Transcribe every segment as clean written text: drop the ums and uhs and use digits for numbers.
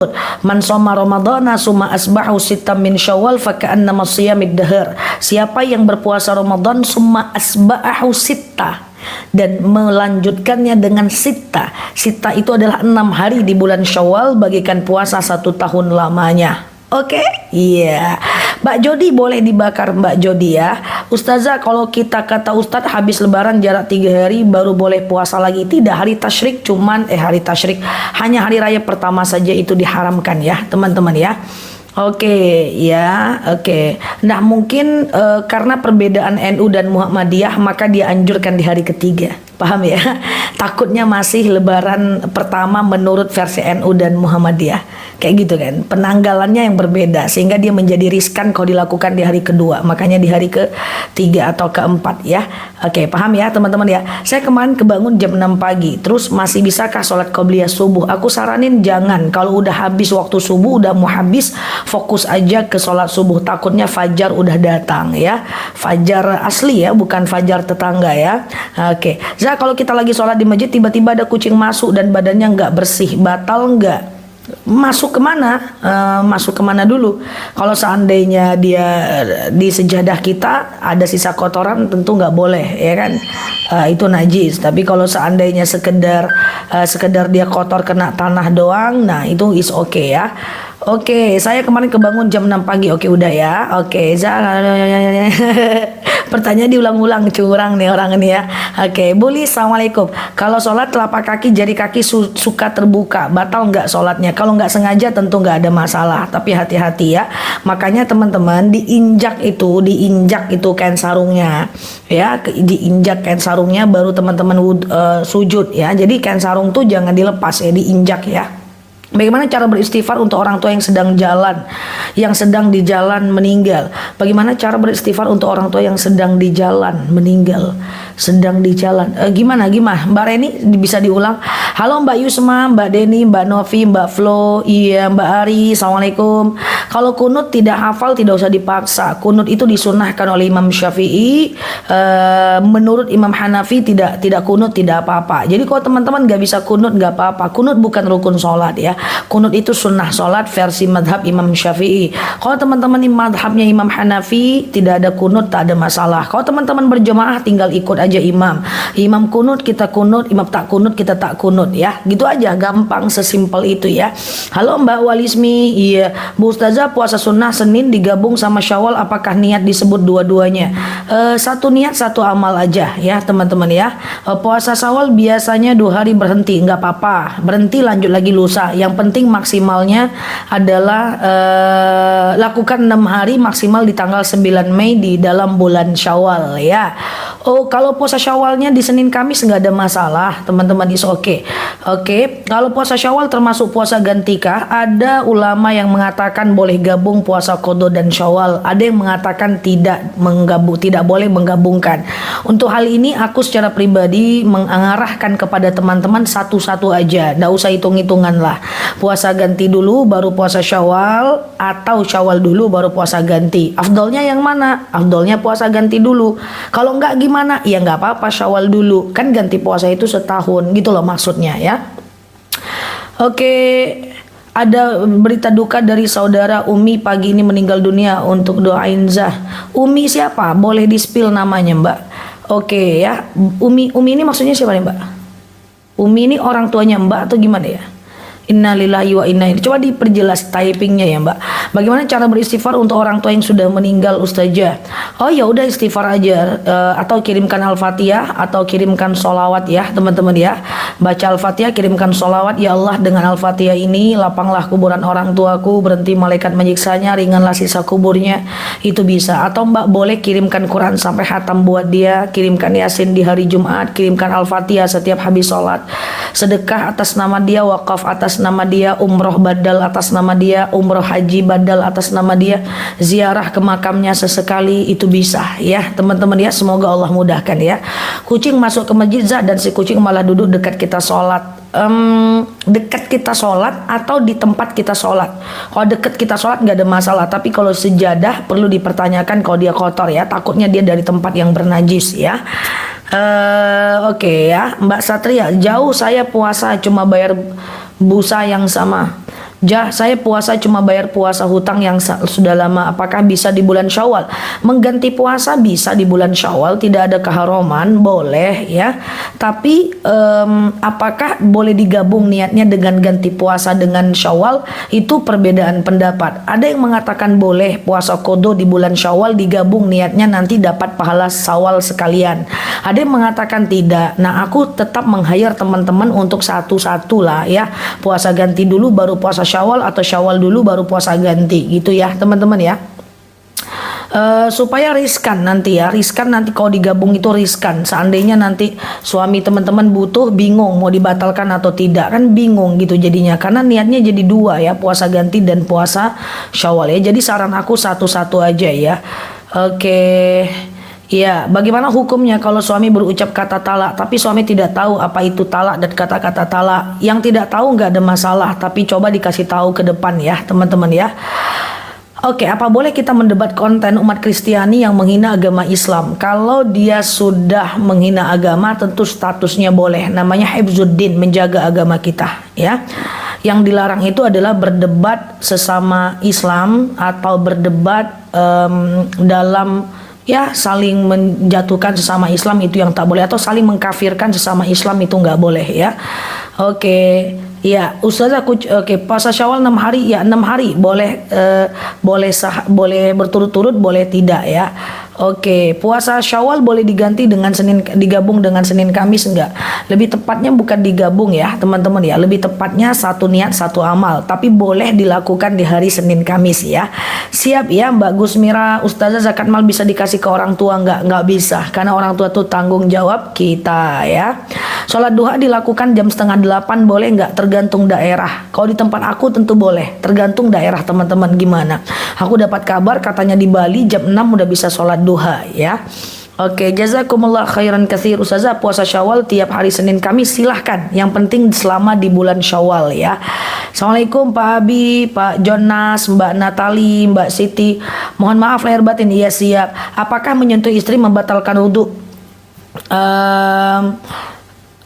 Man shoma ramadhana summa asbahu sittam min syawal faka'annama shiyamid dahr. Siapa yang berpuasa Ramadan summa asbahu sitta dan melanjutkannya dengan sita. Sita itu adalah 6 hari di bulan Syawal, bagikan puasa 1 tahun lamanya. Oke? Iya. Mbak Jodi boleh dibakar Mbak Jodi ya. Ustazah, kalau kita kata Ustadz habis lebaran jarak 3 hari baru boleh puasa lagi. Tidak, hari tasyrik hari tasyrik hanya hari raya pertama saja itu diharamkan ya teman-teman ya. Oke, ya, oke. Nah mungkin karena perbedaan NU dan Muhammadiyah maka dia anjurkan di hari ketiga. Paham ya? Takutnya masih lebaran pertama menurut versi NU dan Muhammadiyah. Kayak gitu kan. Penanggalannya yang berbeda sehingga dia menjadi riskan kalau dilakukan di hari kedua. Makanya di hari ketiga atau keempat ya. Oke, paham ya teman-teman ya. Saya kemarin kebangun jam 6 pagi. Terus masih bisakah sholat qobliyah subuh? Aku saranin jangan. Kalau udah habis waktu subuh, udah mau habis, fokus aja ke sholat subuh. Takutnya fajar udah datang ya. Fajar asli ya, bukan fajar tetangga ya. Oke. Zah, kalau kita lagi sholat di masjid tiba-tiba ada kucing masuk dan badannya nggak bersih, batal nggak? Masuk kemana? Masuk kemana dulu? Kalau seandainya dia di sejadah kita ada sisa kotoran, tentu nggak boleh ya kan? Itu najis. Tapi kalau seandainya sekedar dia kotor kena tanah doang, nah itu is okay ya. Oke, saya kemarin kebangun jam 6 pagi. Oke, udah ya. Oke, pertanyaan diulang-ulang, curang nih orang ini ya. Oke, Buli, assalamualaikum. Kalau sholat telapak kaki, jari kaki suka terbuka, batal nggak sholatnya? Kalau nggak sengaja tentu nggak ada masalah. Tapi hati-hati ya. Makanya teman-teman diinjak itu kain sarungnya, ya, diinjak kain sarungnya baru teman-teman sujud ya. Jadi kain sarung tuh jangan dilepas ya, diinjak ya. Bagaimana cara beristighfar untuk orang tua yang sedang di jalan meninggal? Bagaimana cara beristighfar untuk orang tua yang sedang di jalan meninggal? Gimana? Mbak Reni bisa diulang? Halo Mbak Yusma, Mbak Deni, Mbak Novi, Mbak Flo, iya Mbak Ari, assalamualaikum. Kalau kunut tidak hafal tidak usah dipaksa. Kunut itu disunahkan oleh Imam Syafi'i. Menurut Imam Hanafi tidak kunut tidak apa-apa. Jadi kalau teman-teman nggak bisa kunut nggak apa-apa. Kunut bukan rukun sholat ya. Kunut itu sunnah sholat versi madhab Imam Syafi'i. Kalau teman-teman madhabnya Imam Hanafi tidak ada kunut tak ada masalah. Kalau teman-teman berjamaah tinggal ikut aja imam. Imam kunut kita kunut, imam tak kunut kita tak kunut ya. Gitu aja, gampang sesimpel itu ya. Halo Mbak Walismi, iya Bu Ustazah, puasa sunnah Senin digabung sama Syawal apakah niat disebut dua-duanya? Satu niat satu amal aja ya teman-teman ya. Puasa Syawal biasanya 2 hari berhenti, nggak apa-apa. Berhenti lanjut lagi lusa. Yang penting maksimalnya adalah lakukan 6 hari maksimal di tanggal 9 Mei di dalam bulan Syawal ya. Oh, kalau puasa Syawalnya di Senin Kamis nggak ada masalah, teman-teman, is oke. Oke, kalau puasa Syawal termasuk puasa gantikah? Ada ulama yang mengatakan boleh gabung puasa qadha dan Syawal. Ada yang mengatakan tidak boleh menggabungkan. Untuk hal ini aku secara pribadi mengarahkan kepada teman-teman satu-satu aja, nggak usah hitung-hitungan lah. Puasa ganti dulu baru puasa Syawal atau Syawal dulu baru puasa ganti. Afdolnya yang mana? Afdolnya puasa ganti dulu. Kalau nggak gimana? Ya nggak apa-apa Syawal dulu. Kan ganti puasa itu setahun gitu loh maksudnya ya. Oke, ada berita duka dari saudara Umi pagi ini meninggal dunia, untuk doain Zah. Umi siapa? Boleh di-spill namanya Mbak. Oke ya. Umi ini maksudnya siapa nih Mbak? Umi ini orang tuanya Mbak atau gimana ya? Innalillahi wa inna ilaihi. Coba diperjelas typingnya ya Mbak. Bagaimana cara beristighfar untuk orang tua yang sudah meninggal Ustazah? Oh ya udah istighfar aja, atau kirimkan Al-Fatihah atau kirimkan sholawat ya teman-teman ya. Baca Al-Fatihah, kirimkan sholawat. Ya Allah, dengan Al-Fatihah ini lapanglah kuburan orang tuaku, berhenti malaikat menyiksanya, ringanlah sisa kuburnya. Itu bisa. Atau Mbak boleh kirimkan Quran sampai khatam buat dia, kirimkan Yasin di hari Jumat, kirimkan Al-Fatihah setiap habis sholat, sedekah atas nama dia, wakaf atas nama dia, umroh badal atas nama dia, umroh haji badal atas nama dia, ziarah ke makamnya sesekali, itu bisa ya teman-teman ya. Semoga Allah mudahkan ya. Kucing masuk ke masjid Zah dan si kucing malah duduk dekat kita sholat. Dekat kita sholat atau di tempat kita sholat. Kalau dekat kita sholat nggak ada masalah, tapi kalau sejadah perlu dipertanyakan kalau dia kotor ya, takutnya dia dari tempat yang bernajis ya. Oke ya Mbak Satria, jauh saya puasa cuma bayar busa yang sama. Saya puasa cuma bayar puasa hutang yang sudah lama. Apakah bisa di bulan Syawal? Mengganti puasa bisa di bulan Syawal, tidak ada keharuman, boleh ya. Tapi apakah boleh digabung niatnya dengan ganti puasa dengan Syawal? Itu perbedaan pendapat. Ada yang mengatakan boleh puasa qada di bulan Syawal digabung niatnya nanti dapat pahala Syawal sekalian. Ada yang mengatakan tidak. Nah, aku tetap meng-hire teman-teman untuk satu-satu lah ya. Puasa ganti dulu baru puasa Syawal atau Syawal dulu baru puasa ganti gitu ya teman-teman ya. Supaya riskan nanti kalau digabung itu riskan. Seandainya nanti suami teman-teman butuh, bingung mau dibatalkan atau tidak, kan bingung gitu jadinya, karena niatnya jadi dua ya, puasa ganti dan puasa Syawal ya. Jadi saran aku satu-satu aja ya. Oke. Ya, bagaimana hukumnya kalau suami berucap kata talak tapi suami tidak tahu apa itu talak dan kata-kata talak? Yang tidak tahu nggak ada masalah, tapi coba dikasih tahu ke depan ya teman-teman ya. Oke, apa boleh kita mendebat konten umat Kristiani yang menghina agama Islam? Kalau dia sudah menghina agama tentu statusnya boleh, namanya hifzuddin, menjaga agama kita ya. Yang dilarang itu adalah berdebat sesama Islam atau berdebat dalam ya saling menjatuhkan sesama Islam, itu yang tak boleh, atau saling mengkafirkan sesama Islam itu nggak boleh ya. Oke. Ya, Ustazah, oke, puasa Syawal 6 hari ya, 6 hari boleh boleh berturut-turut, boleh tidak ya. Oke, puasa Syawal boleh diganti dengan digabung dengan Senin Kamis enggak? Lebih tepatnya bukan digabung ya, teman-teman ya. Lebih tepatnya satu niat satu amal, tapi boleh dilakukan di hari Senin Kamis ya. Siap ya, Mbak Gusmira. Ustazah, zakat mal bisa dikasih ke orang tua enggak? Enggak bisa, karena orang tua tuh tanggung jawab kita ya. Sholat duha dilakukan jam 7:30 boleh enggak? Tergantung daerah. Kalau di tempat aku tentu boleh, tergantung daerah teman-teman gimana. Aku dapat kabar katanya di Bali jam 6 udah bisa sholat duha ya. Oke, jazakumullah khairan katsir. Ustazah, puasa Syawal tiap hari Senin Kamis silahkan, yang penting selama di bulan Syawal ya. Assalamualaikum Pak Abi, Pak Jonas, Mbak Natali, Mbak Siti. Mohon maaf lahir batin. Iya siap. Apakah menyentuh istri membatalkan wudhu?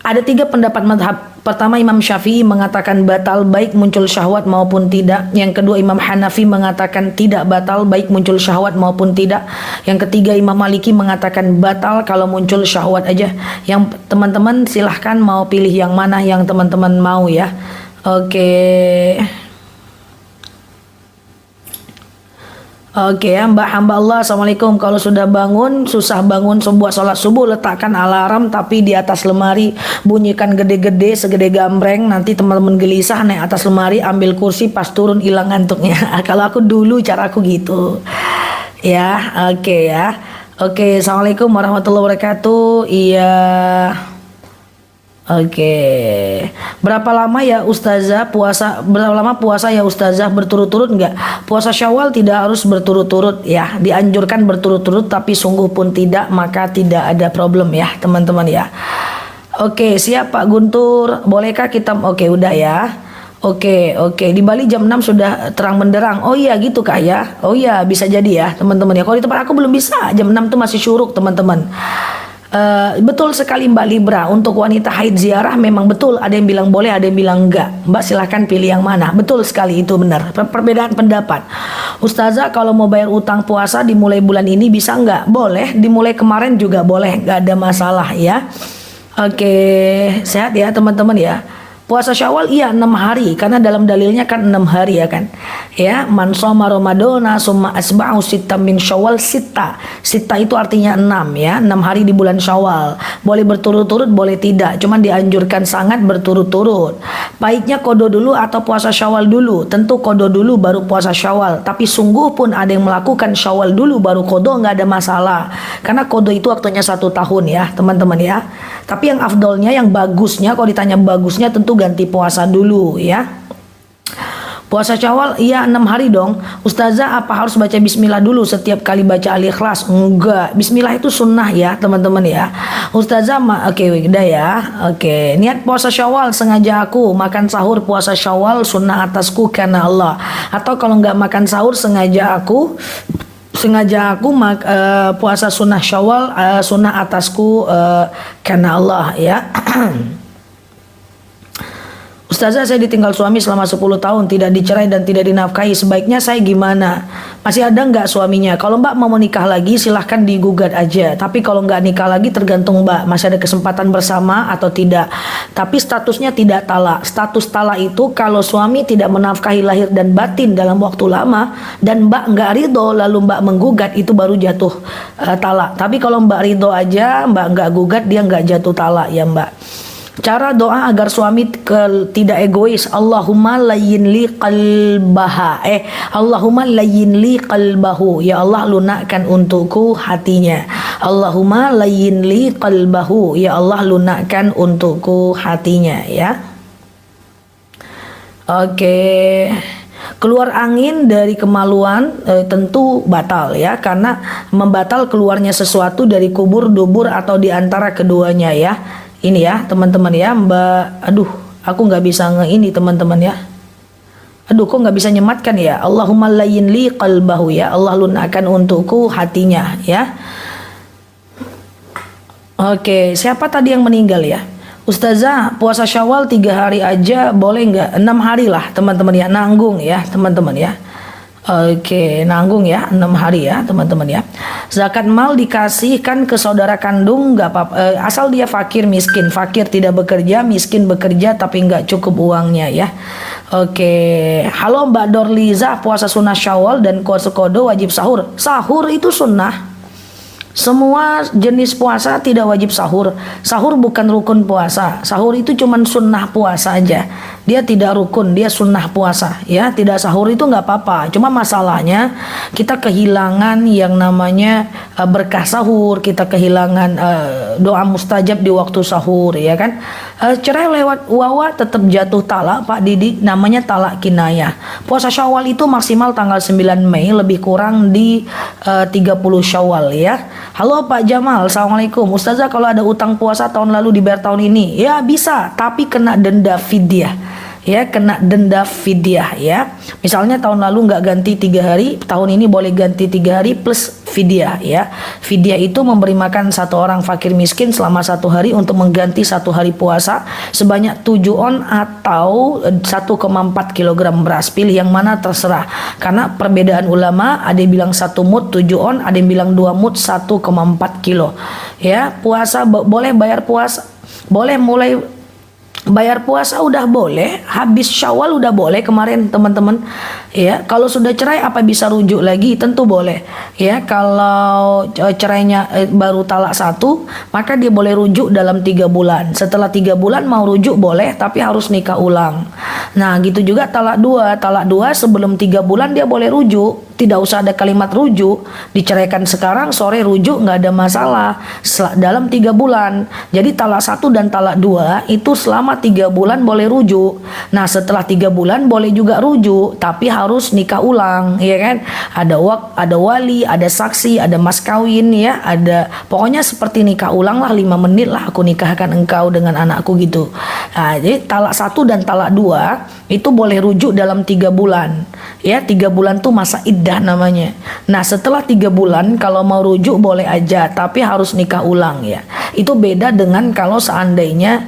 Ada 3 pendapat madhab. Pertama, Imam Syafi'i mengatakan batal baik muncul syahwat maupun tidak. Yang kedua, Imam Hanafi mengatakan tidak batal baik muncul syahwat maupun tidak. Yang ketiga, Imam Maliki mengatakan batal kalau muncul syahwat aja. Yang teman-teman silahkan mau pilih yang mana yang teman-teman mau ya. Oke. Oke ya, Mbak hamba Allah, assalamualaikum. Kalau sudah bangun, susah bangun sebuah sholat subuh, letakkan alarm tapi di atas lemari, bunyikan gede-gede segede gambreng. Nanti teman-teman gelisah naik atas lemari, ambil kursi, pas turun hilang ngantuknya. Kalau aku dulu cara aku gitu. Ya, oke ya. Oke, assalamualaikum warahmatullahi wabarakatuh. Iya. Oke. Berapa lama ya Ustazah puasa? Berapa lama puasa ya Ustazah? Berturut-turut enggak? Puasa Syawal tidak harus berturut-turut ya. Dianjurkan berturut-turut, tapi sungguh pun tidak, maka tidak ada problem ya, teman-teman ya. Oke, siap Pak Guntur. Bolehkah kita udah ya. Oke. Di Bali jam 6 sudah terang benderang. Oh iya gitu Kak ya. Oh iya, bisa jadi ya, teman-teman ya. Kalau di tempat aku belum bisa. Jam 6 tuh masih syuruk, teman-teman. Betul sekali Mbak Libra, untuk wanita haid ziarah memang betul, ada yang bilang boleh, ada yang bilang enggak. Mbak silahkan pilih yang mana. Betul sekali, itu benar, perbedaan pendapat. Ustazah, kalau mau bayar utang puasa dimulai bulan ini bisa enggak? Boleh, dimulai kemarin juga boleh, enggak ada masalah ya. Oke, sehat ya teman-teman ya. Puasa Syawal iya 6 hari, karena dalam dalilnya kan 6 hari ya kan. Ya, man shoma ramadhana summa asba'u sittam min Syawal sita. Sita itu artinya 6 ya, 6 hari di bulan Syawal. Boleh berturut-turut, boleh tidak, cuman dianjurkan sangat berturut-turut. Baiknya qada dulu atau puasa Syawal dulu? Tentu qada dulu baru puasa Syawal. Tapi sungguh pun ada yang melakukan Syawal dulu baru qada, nggak ada masalah. Karena qada itu waktunya 1 tahun ya, teman-teman ya. Tapi yang afdolnya, yang bagusnya, kalau ditanya bagusnya tentu ganti puasa dulu ya. Puasa Syawal iya 6 hari dong. Ustazah, apa harus baca bismillah dulu setiap kali baca Al-Ikhlas? Enggak, bismillah itu sunnah ya teman-teman ya. Ustazah oke udah ya. Oke, niat puasa Syawal sengaja aku makan sahur puasa Syawal sunnah atasku karena Allah. Atau kalau nggak makan sahur sengaja aku puasa sunnah Syawal sunnah atasku karena Allah ya. Ustazah, saya ditinggal suami selama 10 tahun, tidak dicerai dan tidak dinafkahi. Sebaiknya saya gimana? Masih ada nggak suaminya? Kalau Mbak mau menikah lagi, silahkan digugat aja. Tapi kalau nggak nikah lagi, tergantung Mbak. Masih ada kesempatan bersama atau tidak. Tapi statusnya tidak talak. Status talak itu kalau suami tidak menafkahi lahir dan batin dalam waktu lama, dan Mbak nggak ridho, lalu Mbak menggugat, itu baru jatuh talak. Tapi kalau Mbak ridho aja, Mbak nggak gugat, dia nggak jatuh talak ya Mbak. Cara doa agar suami tidak egois. Allahumma layyin li qalbaha. Allahumma layyin li qalbahu. Ya Allah, lunakkan untukku hatinya. Allahumma layyin li qalbahu. Ya Allah, lunakkan untukku hatinya ya. Oke. Keluar angin dari kemaluan tentu batal ya, karena membatal keluarnya sesuatu dari kubur, dubur atau di antara keduanya ya. Ini ya teman-teman ya Mbak, aduh aku nggak bisa ini teman-teman ya, aduh kok nggak bisa nyematkan ya. Allahumma layyin li qalbahu, ya Allah lunakkan untukku hatinya ya. Oke, siapa tadi yang meninggal ya? Ustazah, puasa Syawal 3 hari aja boleh nggak? 6 hari lah teman-teman ya, nanggung ya teman-teman ya. Oke, nanggung ya 6 hari ya teman-teman ya. Zakat mal dikasihkan ke saudara kandung nggak apa-apa, asal dia fakir miskin. Fakir tidak bekerja, miskin bekerja tapi nggak cukup uangnya ya. Oke, halo Mbak Dorliza, puasa sunnah Syawal dan puasa kodo wajib sahur. Sahur itu sunnah. Semua jenis puasa tidak wajib sahur. Sahur bukan rukun puasa. Sahur itu cuman sunnah puasa aja. Dia tidak rukun, dia sunnah puasa. Ya, tidak sahur itu nggak apa-apa. Cuma masalahnya kita kehilangan yang namanya berkah sahur. Kita kehilangan doa mustajab di waktu sahur, ya kan? Cerai lewat wawa tetap jatuh talak, Pak Didi. Namanya talak kinayah. Puasa Syawal itu maksimal tanggal 9 Mei, lebih kurang di 30 Syawal ya. Halo Pak Jamal, Assalamualaikum. Ustazah, kalau ada utang puasa tahun lalu dibayar tahun ini, ya bisa, tapi kena denda fidyah. Ya, kena denda fidyah ya. Misalnya tahun lalu nggak ganti 3 hari, tahun ini boleh ganti 3 hari plus fidyah ya. Fidyah itu memberi makan 1 orang fakir miskin selama 1 hari untuk mengganti 1 hari puasa sebanyak 7 on atau 1,4 kg beras. Pilih yang mana terserah. Karena perbedaan ulama, ada yang bilang 1 mud 7 on, ada yang bilang 2 mud 1,4 kilo. Ya, puasa boleh, bayar puasa boleh, mulai bayar puasa udah boleh, habis Syawal udah boleh kemarin teman-teman ya. Kalau sudah cerai apa bisa rujuk lagi? Tentu boleh ya. Kalau cerainya baru talak 1, maka dia boleh rujuk dalam 3 bulan. Setelah 3 bulan mau rujuk boleh, tapi harus nikah ulang. Nah gitu juga talak 2. Talak 2 sebelum 3 bulan dia boleh rujuk. Tidak usah ada kalimat rujuk, diceraikan sekarang, sore rujuk, nggak ada masalah dalam 3 bulan. Jadi talak 1 dan talak 2 itu selama 3 bulan boleh rujuk. Nah setelah 3 bulan boleh juga rujuk, tapi harus nikah ulang, ya kan? Ada wali, ada saksi, ada mas kawin ya, ada pokoknya seperti nikah ulang lah, 5 menit lah aku nikahkan engkau dengan anakku gitu. Nah, jadi talak 1 dan talak 2 itu boleh rujuk dalam 3 bulan ya. 3 bulan tuh masa iddah namanya. Nah setelah 3 bulan kalau mau rujuk boleh aja, tapi harus nikah ulang ya. Itu beda dengan kalau seandainya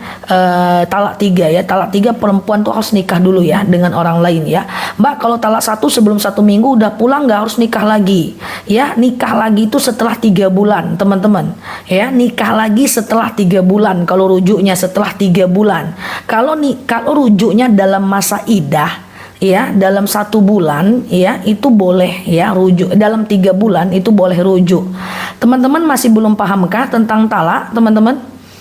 talak 3 ya. Talak 3 perempuan tuh harus nikah dulu ya dengan orang lain ya. Mbak, kalau talak 1 sebelum 1 minggu udah pulang, nggak harus nikah lagi ya. Nikah lagi itu setelah 3 bulan teman-teman ya. Nikah lagi setelah 3 bulan kalau rujuknya setelah 3 bulan. Kalau rujuknya dalam masa iddah ya, dalam 1 bulan ya, itu boleh ya rujuk. Dalam 3 bulan itu boleh rujuk. Teman-teman masih belum pahamkah tentang talak teman-teman?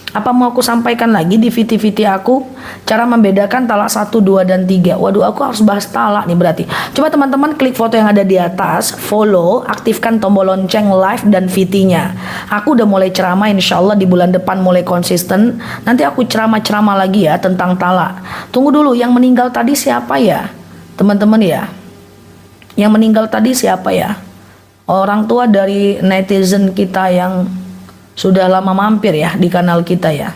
Apa mau aku sampaikan lagi di video-video aku cara membedakan talak 1, 2, dan 3? Waduh, aku harus bahas talak nih berarti. Coba teman-teman klik foto yang ada di atas, follow, aktifkan tombol lonceng live dan VT-nya. Aku udah mulai ceramah, insya Allah di bulan depan mulai konsisten. Nanti aku ceramah-ceramah lagi ya tentang talak. Tunggu dulu, yang meninggal tadi siapa ya teman-teman ya? Yang meninggal tadi siapa ya? Orang tua dari netizen kita yang sudah lama mampir ya di kanal kita ya.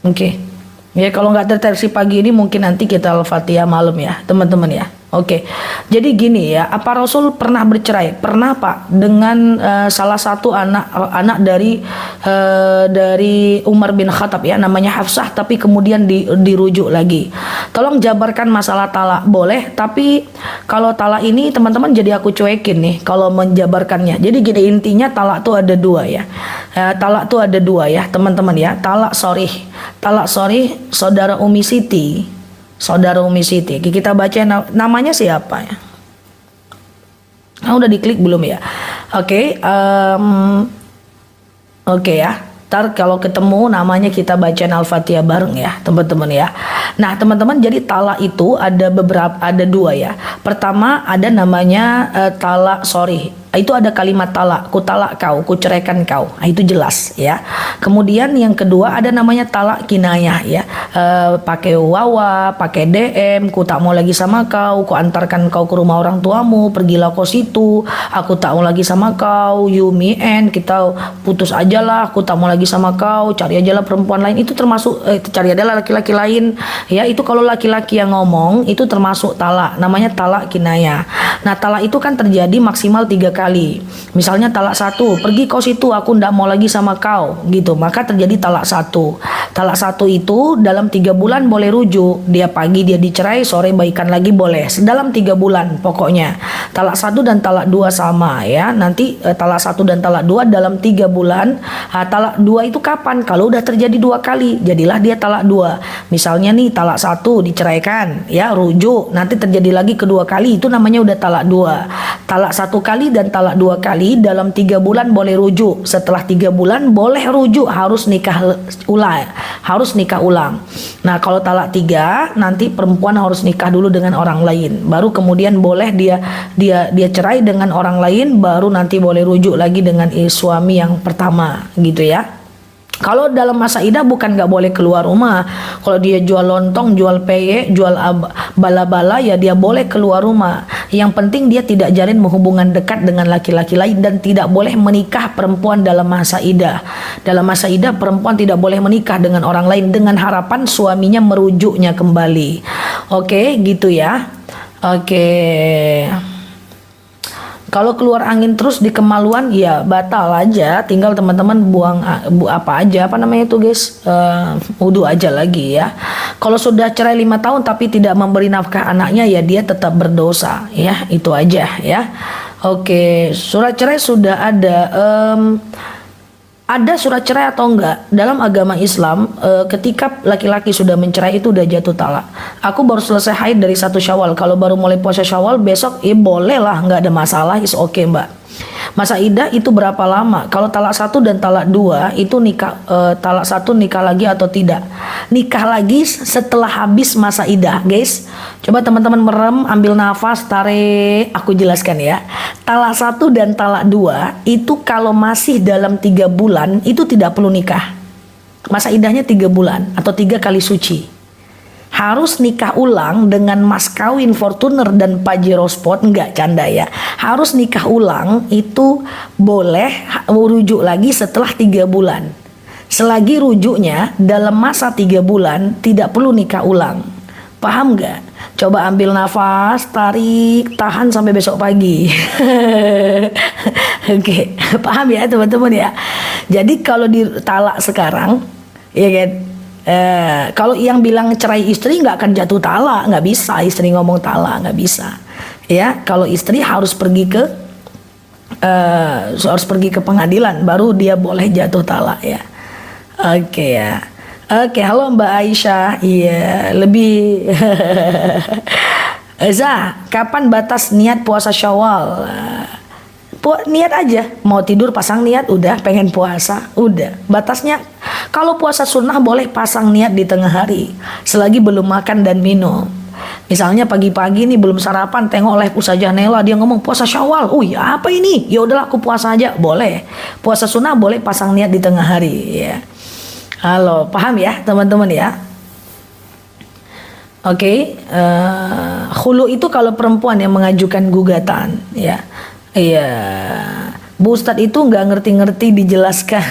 Oke. Ya kalau nggak terdeteksi pagi ini mungkin nanti kita Al-Fatihah malam ya teman-teman ya. Oke, jadi gini ya, apa Rasul pernah bercerai? Pernah Pak, dengan salah satu anak dari Umar bin Khattab ya, namanya Hafsah, tapi kemudian dirujuk lagi. Tolong jabarkan masalah talak, boleh? Tapi kalau talak ini teman-teman jadi aku cuekin nih, kalau menjabarkannya. Jadi gini, intinya talak tuh ada dua ya. Talak tuh ada dua ya, teman-teman ya. Talak sorry, saudara Umi Siti. Saudara Umi Siti, kita baca namanya siapa ya? Udah diklik belum ya? Oke, oke ya. Ntar kalau ketemu namanya kita bacain Al-Fatihah bareng ya, teman-teman ya. Nah, teman-teman, jadi talak itu ada dua ya. Pertama ada namanya talak sorry. Itu ada kalimat talak, ku talak kau, ku ceraikan kau. Nah, itu jelas ya. Kemudian yang kedua ada namanya talak kinayah ya. Pakai wawa, pakai DM, ku tak mau lagi sama kau, ku antarkan kau ke rumah orang tuamu, pergilah kau situ, aku tak mau lagi sama kau, you me and, kita putus aja lah, aku tak mau lagi sama kau, cari aja lah perempuan lain. Itu termasuk cari adalah laki-laki lain ya. Itu kalau laki-laki yang ngomong itu termasuk talak, namanya talak kinayah. Nah, talak itu kan terjadi maksimal 3 kali. Misalnya talak 1, pergi kau situ, aku ndak mau lagi sama kau gitu, maka terjadi talak 1. Talak 1 itu dalam 3 bulan boleh rujuk. Dia pagi dia dicerai, sore baikan lagi boleh. Dalam 3 bulan pokoknya. Talak 1 dan talak 2 sama ya. Nanti talak 1 dan talak 2 dalam 3 bulan. Talak 2 itu kapan? Kalau udah terjadi 2 kali, jadilah dia talak 2. Misalnya nih talak 1 diceraikan ya, rujuk, nanti terjadi lagi kedua kali, itu namanya udah talak 2. Talak 1 kali dan talak 2 kali dalam 3 bulan boleh rujuk. Setelah 3 bulan boleh rujuk, harus nikah ulang. Nah, kalau talak 3 nanti perempuan harus nikah dulu dengan orang lain, baru kemudian boleh dia cerai dengan orang lain, baru nanti boleh rujuk lagi dengan suami yang pertama gitu ya. Kalau dalam masa idah bukan nggak boleh keluar rumah. Kalau dia jual lontong, jual peye, jual bala-bala ya dia boleh keluar rumah. Yang penting dia tidak jalin hubungan dekat dengan laki-laki lain, dan tidak boleh menikah perempuan dalam masa idah. Dalam masa idah perempuan tidak boleh menikah dengan orang lain dengan harapan suaminya merujuknya kembali. Oke, gitu ya. Oke. Kalau keluar angin terus di kemaluan ya batal aja, tinggal teman-teman buang apa namanya itu guys, wudu aja lagi ya. Kalau sudah cerai 5 tahun tapi tidak memberi nafkah anaknya ya dia tetap berdosa ya, itu aja ya. Oke, surat cerai sudah ada. Ada surat cerai atau enggak? Dalam agama Islam, ketika laki-laki sudah mencerai itu udah jatuh talak. Aku baru selesai haid dari 1 Syawal. Kalau baru mulai puasa Syawal besok, boleh lah, nggak ada masalah, is oke Mbak. Masa idah itu berapa lama? Kalau talak 1 dan talak 2 itu nikah, talak 1 nikah lagi atau tidak? Nikah lagi setelah habis masa idah, guys. Coba teman-teman merem, ambil nafas, tarik, aku jelaskan ya. Talak 1 dan talak 2 itu kalau masih dalam 3 bulan itu tidak perlu nikah. Masa idahnya 3 bulan atau 3 kali suci. Harus nikah ulang dengan mas kawin Fortuner dan Pajero Sport, enggak canda ya. Harus nikah ulang, itu boleh rujuk lagi setelah 3 bulan. Selagi rujuknya dalam masa 3 bulan tidak perlu nikah ulang. Paham enggak? Coba ambil nafas, tarik, tahan sampai besok pagi. Oke, paham ya teman-teman ya. Jadi kalau ditalak sekarang, ya kan? Kalau yang bilang cerai istri nggak akan jatuh talak, nggak bisa istri ngomong talak, nggak bisa ya. Kalau istri harus pergi ke pengadilan baru dia boleh jatuh talak ya. Oke ya. Oke, halo Mbak Aisyah. Iya, lebih Eza, kapan batas niat puasa Syawal? Niat aja, mau tidur pasang niat, udah pengen puasa, udah. Batasnya kalau puasa sunnah boleh pasang niat di tengah hari selagi belum makan dan minum. Misalnya pagi-pagi nih belum sarapan, tengok live Ustazah Nela, dia ngomong puasa Syawal. Ya apa ini? Ya udahlah aku puasa aja, boleh. Puasa sunnah boleh pasang niat di tengah hari ya. Halo, paham ya teman-teman ya? Oke, khulu itu kalau perempuan yang mengajukan gugatan ya. Iya, Bu Ustadz itu nggak ngerti-ngerti dijelaskan.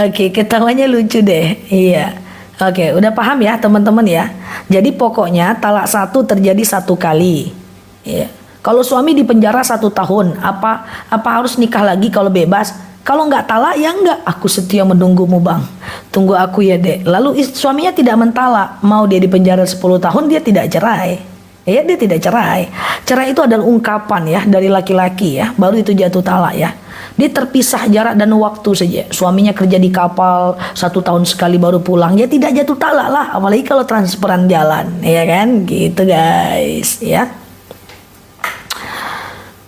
Oke, ketawanya lucu deh. Iya, Oke, udah paham ya teman-teman ya. Jadi pokoknya talak satu terjadi satu kali. Ya. Kalau suami dipenjara 1 tahun, apa harus nikah lagi kalau bebas? Kalau nggak talak ya nggak, aku setia menunggumu bang. Tunggu aku ya dek. Lalu suaminya tidak mentalak, mau dia dipenjara 10 tahun dia tidak cerai. Ya dia tidak cerai. Cerai itu adalah ungkapan ya dari laki-laki ya, baru itu jatuh talak ya. Dia terpisah jarak dan waktu saja. Suaminya kerja di kapal 1 tahun sekali baru pulang, ya tidak jatuh talak lah. Apalagi kalau transferan jalan, ya kan? Gitu guys, ya.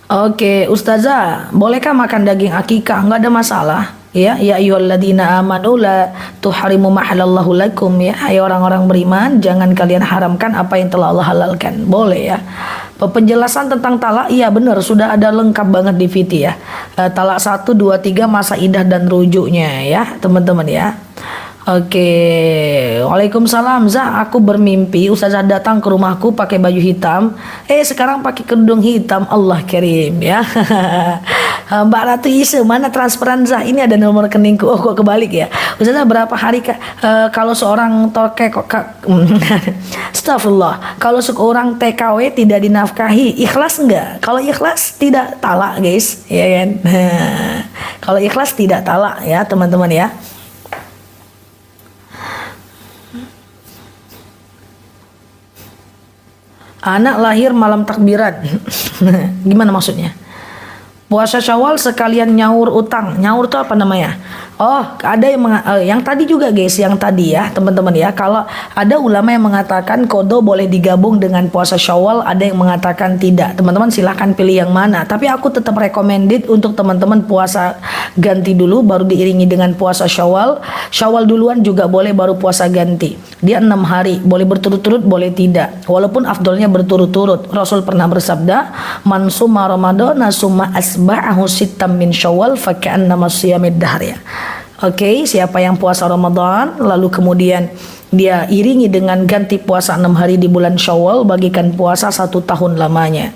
Oke, Ustazah, bolehkah makan daging akikah? Enggak ada masalah. Ya, ya ayyuhalladzina amanu la tuharimu mahalallahu lakum ya. Hai orang-orang beriman, jangan kalian haramkan apa yang telah Allah halalkan. Boleh ya. Penjelasan tentang talak, iya benar sudah ada lengkap banget di VT ya. Talak 1, 2, 3 masa idah dan rujuknya ya, teman-teman ya. Oke, waalaikumsalam Zah, aku bermimpi Ustazah datang ke rumahku pakai baju hitam. Sekarang pakai kerudung hitam, Allah kirim ya. Mbak Ratu Isa, mana transferan Zah? Ini ada nomor rekeningku. Oh kok kebalik ya. Ustazah berapa hari kalau seorang Astagfirullah, kalau seorang TKW tidak dinafkahi, ikhlas enggak? Kalau ikhlas tidak talak guys, ya kan? Kalau ikhlas tidak talak ya teman-teman ya. Anak lahir malam takbiran. Gimana maksudnya? Puasa Syawal sekalian nyaur utang. Nyaur itu apa namanya? Oh, ada yang tadi juga guys, yang tadi ya teman-teman ya. Kalau ada ulama yang mengatakan qadha boleh digabung dengan puasa Syawal, ada yang mengatakan tidak. Teman-teman silahkan pilih yang mana. Tapi aku tetap recommended untuk teman-teman puasa ganti dulu, baru diiringi dengan puasa Syawal. Syawal duluan juga boleh, baru puasa ganti. Dia 6 hari, boleh berturut-turut, boleh tidak. Walaupun afdolnya berturut-turut. Rasul pernah bersabda, "Man summa Ramadana summa asba'ahu sittam min Syawal fa ka'annama shiyamid dahr." Oke, siapa yang puasa Ramadan lalu kemudian dia iringi dengan ganti puasa 6 hari di bulan Syawal, bagikan puasa 1 tahun lamanya.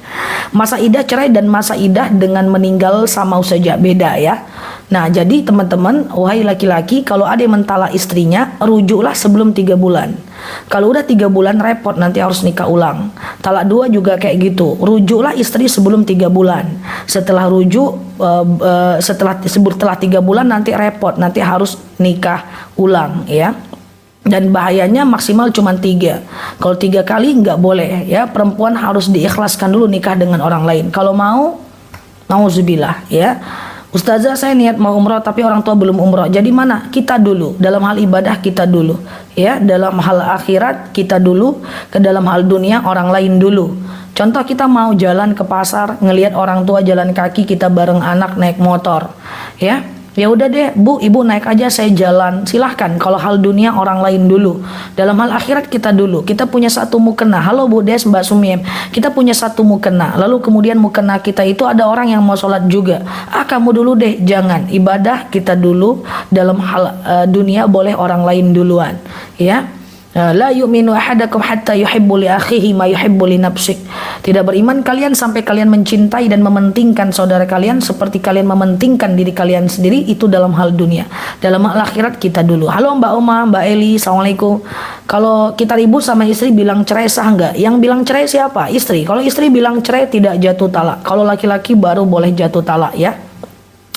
Masa idah cerai dan masa idah dengan meninggal sama saja, beda ya. Nah jadi teman-teman, wahai laki-laki, kalau ada yang mentalak istrinya, rujuklah sebelum 3 bulan. Kalau udah 3 bulan repot, nanti harus nikah ulang. Talak 2 juga kayak gitu, rujuklah istri sebelum 3 bulan. Setelah rujuk, setelah 3 bulan nanti repot, nanti harus nikah ulang ya. Dan bahayanya maksimal cuma 3. Kalau 3 kali nggak boleh ya. Perempuan harus diikhlaskan dulu nikah dengan orang lain. Kalau mau, nauzubillah ya. Ustazah saya niat mau umroh tapi orang tua belum umroh. Jadi mana? Kita dulu. Dalam hal ibadah kita dulu. Ya, dalam hal akhirat kita dulu. Ke dalam hal dunia orang lain dulu. Contoh kita mau jalan ke pasar, ngelihat orang tua jalan kaki, kita bareng anak naik motor. Ya udah deh bu, ibu naik aja, saya jalan, silahkan. Kalau hal dunia orang lain dulu, dalam hal akhirat kita dulu. Kita punya satu mukena. Halo Bu Des, Mbak Sumiem, kita punya satu mukena. Lalu kemudian mukena kita itu ada orang yang mau sholat juga. Kamu dulu deh, jangan. Ibadah kita dulu. Dalam hal dunia boleh orang lain duluan ya. La yu'minu ahadakum hatta yuhibbu li akhihi ma yuhibbu li nafsik. Tidak beriman kalian sampai kalian mencintai dan mementingkan saudara kalian seperti kalian mementingkan diri kalian sendiri. Itu dalam hal dunia. Dalam hal akhirat kita dulu. Halo Mbak Oma, Mbak Eli, assalamualaikum. Kalau kita ribut sama istri bilang cerai sah nggak? Yang bilang cerai siapa? Istri. Kalau istri bilang cerai tidak jatuh talak. Kalau laki-laki baru boleh jatuh talak ya.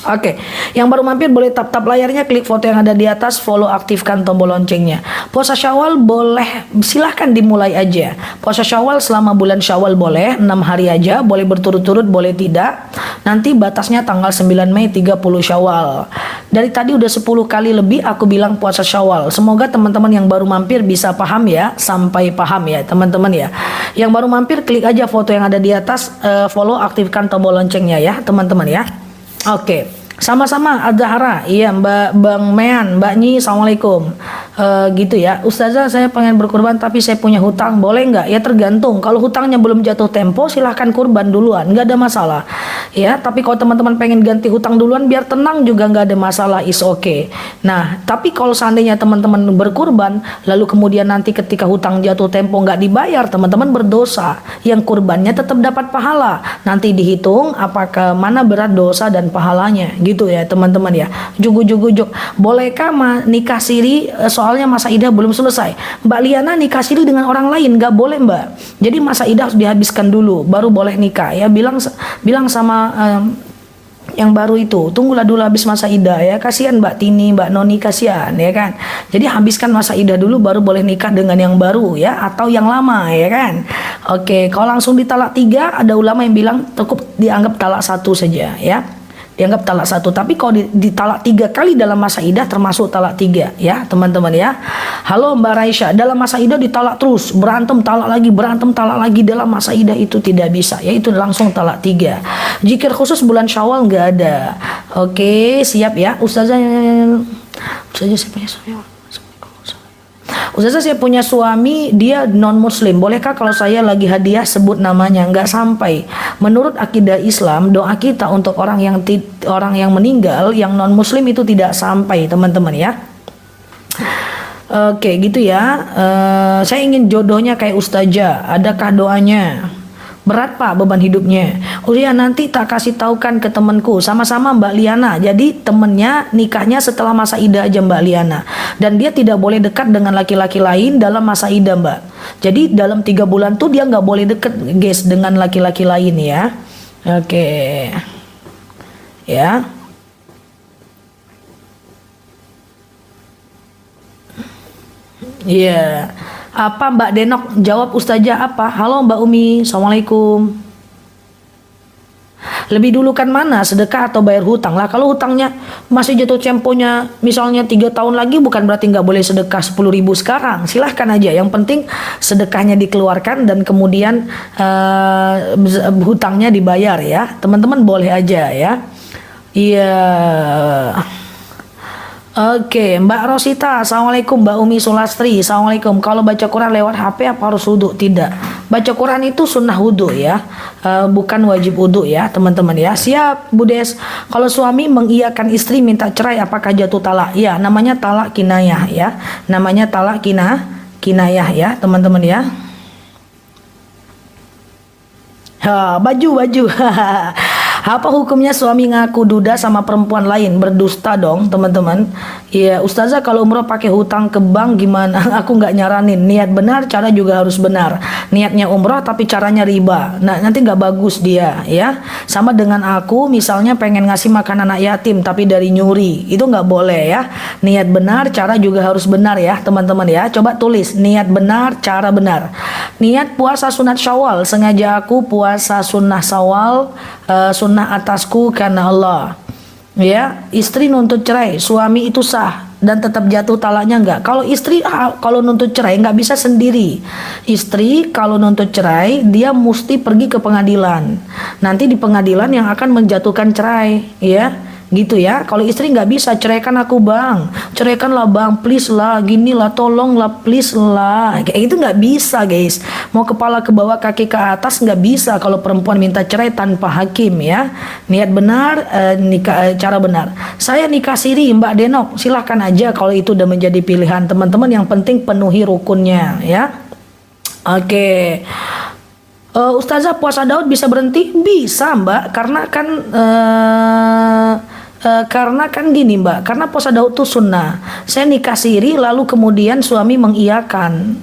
Oke, yang baru mampir boleh tap-tap layarnya, klik foto yang ada di atas, follow, aktifkan tombol loncengnya. Puasa Syawal boleh, silahkan dimulai aja. Puasa Syawal selama bulan Syawal boleh, 6 hari aja, boleh berturut-turut, boleh tidak. Nanti batasnya tanggal 9 Mei 30 Syawal. Dari tadi udah 10 kali lebih aku bilang puasa Syawal. Semoga teman-teman yang baru mampir bisa paham ya, sampai paham ya teman-teman ya. Yang baru mampir klik aja foto yang ada di atas, follow, aktifkan tombol loncengnya ya teman-teman ya. Oke, sama-sama Azhara, iya Mbak Bang Mean, Mbak Nyi, assalamualaikum. Gitu ya, Ustazah saya pengen berkurban tapi saya punya hutang, boleh nggak? Ya tergantung. Kalau hutangnya belum jatuh tempo, silahkan kurban duluan, nggak ada masalah. Ya, tapi kalau teman-teman pengen ganti hutang duluan biar tenang juga nggak ada masalah, is okay. Nah, tapi kalau seandainya teman-teman berkurban, lalu kemudian nanti ketika hutang jatuh tempo nggak dibayar, teman-teman berdosa. Yang kurbannya tetap dapat pahala. Nanti dihitung apakah mana berat dosa dan pahalanya, gitu ya teman-teman ya. Jugu-jugu-juk. Bolehkah nikah siri soalnya masa idah belum selesai. Mbak Liana nikah siri dengan orang lain nggak boleh Mbak. Jadi masa idah harus dihabiskan dulu, baru boleh nikah ya. Bilang sama yang baru itu, tunggulah dulu habis masa idah ya. Kasihan Mbak Tini, Mbak Noni, kasihan ya kan. Jadi habiskan masa idah dulu baru boleh nikah dengan yang baru ya, atau yang lama ya kan. Oke, kalau langsung ditalak 3, ada ulama yang bilang cukup dianggap talak 1 saja ya. Dianggap talak 1, tapi kalau ditalak 3 kali dalam masa idah termasuk talak 3 ya teman-teman ya. Halo Mbak Raisya, dalam masa idah ditalak terus, berantem talak lagi dalam masa idah itu tidak bisa ya, itu langsung talak 3. Zikir khusus bulan Syawal nggak ada. Oke, siap ya Ustazah. Ustazah, saya punya suami, dia non muslim, bolehkah kalau saya lagi hadiah sebut namanya? Nggak sampai. Menurut akidah Islam, doa kita untuk orang yang meninggal yang non muslim itu tidak sampai teman-teman ya. Oke gitu ya. Saya ingin jodohnya kayak Ustazah, adakah doanya? Berat Pak beban hidupnya. Oh ya, nanti tak kasih taukan ke temanku, sama-sama Mbak Liana. Jadi temennya nikahnya setelah masa idah aja Mbak Liana, dan dia tidak boleh dekat dengan laki-laki lain dalam masa idah Mbak. Jadi dalam 3 bulan tuh dia nggak boleh deket guys dengan laki-laki lain ya. Oke ya. Iya. Apa Mbak Denok jawab Ustazah apa? Halo Mbak Umi, Assalamualaikum. Lebih dulu kan mana, sedekah atau bayar hutang? Lah kalau hutangnya masih jatuh temponya misalnya 3 tahun lagi, bukan berarti nggak boleh sedekah 10.000 sekarang. Silahkan aja, yang penting sedekahnya dikeluarkan dan kemudian hutangnya dibayar ya. Teman-teman boleh aja ya. Iya. Oke, Mbak Rosita, Assalamualaikum. Mbak Umi Sulastri, Assalamualaikum. Kalau baca Quran lewat HP apa harus wudhu? Tidak. Baca Quran itu sunnah wudhu ya, bukan wajib wudhu ya teman-teman ya. Siap Bu Des. Kalau suami mengiyakan istri minta cerai, apakah jatuh talak? Ya, namanya talak kinayah ya. Namanya talak kinayah ya teman-teman ya. Baju. Apa hukumnya suami ngaku duda sama perempuan lain? Berdusta dong teman-teman. Iya Ustazah, kalau umroh pakai hutang ke bank gimana? Aku nggak nyaranin. Niat benar, cara juga harus benar. Niatnya umroh tapi caranya riba, nah nanti nggak bagus dia ya. Sama dengan aku misalnya pengen ngasih makan anak yatim tapi dari nyuri, itu nggak boleh ya. Niat benar, cara juga harus benar ya teman-teman ya. Coba tulis niat benar, cara benar. Niat puasa sunat Syawal, sengaja aku puasa sunnah Syawal, sunnah atasku karena Allah ya. Istri nuntut cerai, suami itu sah dan tetap jatuh talaknya enggak? Kalau istri kalau nuntut cerai nggak bisa sendiri. Istri kalau nuntut cerai dia mesti pergi ke pengadilan, nanti di pengadilan yang akan menjatuhkan cerai ya. Gitu ya. Kalau istri nggak bisa, ceraikan aku bang, ceraikanlah bang, please lah, gini lah, tolong lah, please lah, kayak itu nggak bisa guys. Mau kepala ke bawah kaki ke atas nggak bisa kalau perempuan minta cerai tanpa hakim ya. Niat benar, nikah cara benar. Saya nikah siri Mbak Denok, silahkan aja kalau itu udah menjadi pilihan teman-teman, yang penting penuhi rukunnya ya. Oke. Ustazah, puasa Daud bisa berhenti? Bisa Mbak, karena kan gini Mbak, karena puasa Daud itu sunnah. Saya nikah siri lalu kemudian suami mengiyakan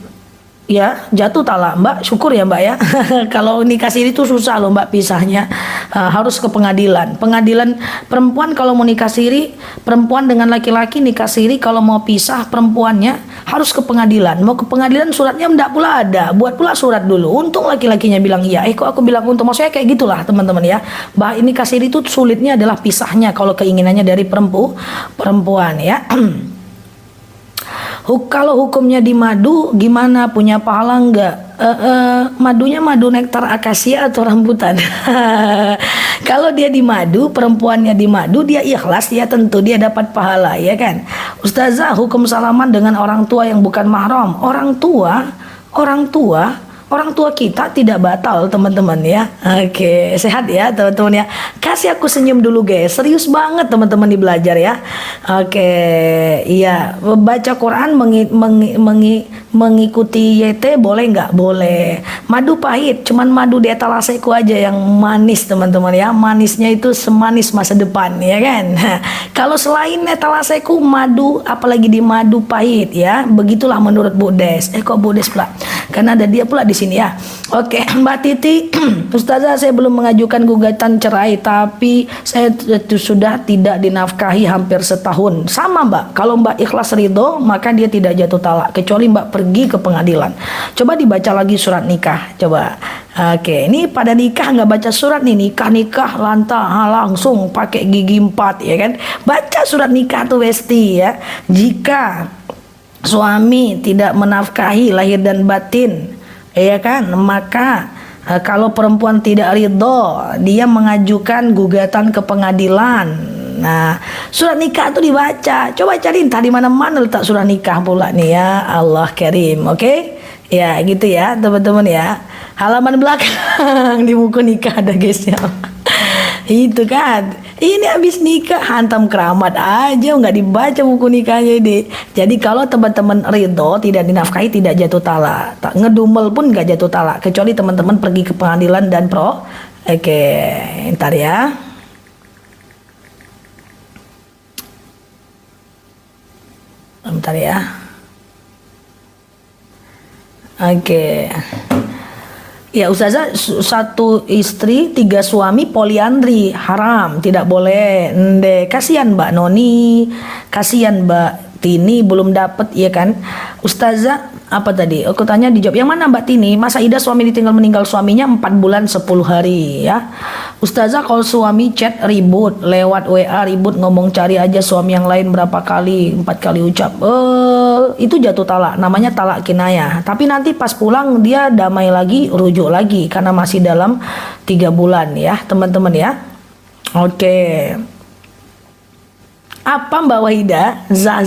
ya, jatuh talak Mbak, syukur ya Mbak ya. Kalau nikah siri itu susah loh Mbak pisahnya, harus ke pengadilan. Perempuan kalau mau nikah siri, perempuan dengan laki-laki nikah siri, kalau mau pisah perempuannya harus ke pengadilan. Mau ke pengadilan suratnya enggak pula ada, buat pula surat dulu. Untung laki-lakinya bilang iya, kok aku bilang untung, maksudnya kayak gitulah teman-teman ya. Ini nikah siri itu sulitnya adalah pisahnya kalau keinginannya dari perempuan ya. Kalau hukumnya di madu gimana, punya pahala enggak? Madunya madu nektar akasia atau rambutan? Kalau dia di madu, perempuannya di madu, dia ikhlas, ya tentu dia dapat pahala ya kan. Ustazah, hukum salaman dengan orang tua yang bukan mahram. Orang tua Orang tua kita tidak batal teman-teman ya. Oke, sehat ya teman-teman ya. Kasih aku senyum dulu guys. Serius banget teman-teman di belajar ya. Oke, iya. Baca Quran mengikuti YT boleh nggak? Boleh. Madu pahit, cuman madu di etalaseku aja yang manis teman-teman ya. Manisnya itu semanis masa depan ya kan. Kalau selain etalaseku madu, apalagi di madu pahit ya. Begitulah menurut Bu Des. Kok Bu Des pula? Karena ada dia pula di sini ya. Oke, Mbak Titi, Ustazah saya belum mengajukan gugatan cerai tapi saya sudah tidak dinafkahi hampir setahun. Sama Mbak, kalau Mbak ikhlas ridho maka dia tidak jatuh talak kecuali Mbak pergi ke pengadilan. Coba dibaca lagi surat nikah, coba. Oke, ini pada nikah nggak baca surat nih, nikah langsung pakai gigi 4 ya kan. Baca surat nikah tuh Westi ya. Jika suami tidak menafkahi lahir dan batin, ya kan, maka kalau perempuan tidak ridho, dia mengajukan gugatan ke pengadilan. Nah, surat nikah itu dibaca. Coba cari entah di mana-mana letak surat nikah pula nih ya. Allah Karim, oke? Ya, gitu ya, teman-teman ya. Halaman belakang di buku nikah ada guys ya. Itu kan, ini habis nikah hantam keramat aja, nggak dibaca buku nikahnya ini. Jadi kalau teman-teman ridho tidak dinafkahi tidak jatuh talak, ngedumel pun nggak jatuh talak kecuali teman-teman pergi ke pengadilan dan pro. Oke, ntar ya. Bentar ya. Oke. Ya Ustazah, satu istri 3 suami poliandri haram, tidak boleh. Kasihan Mbak Noni, kasihan Mbak Tini belum dapet ya kan. Ustazah apa tadi? Aku tanya dijawab. Yang mana Mbak Tini? Masa Ida suami ditinggal meninggal suaminya 4 bulan 10 hari ya. Ustazah kalau suami chat ribut, lewat WA ribut ngomong cari aja suami yang lain berapa kali, 4 kali ucap. Itu jatuh talak, namanya talak kinayah. Tapi nanti pas pulang dia damai lagi, rujuk lagi karena masih dalam 3 bulan ya teman-teman ya. Oke. Apa Mbak Wahida? Zah.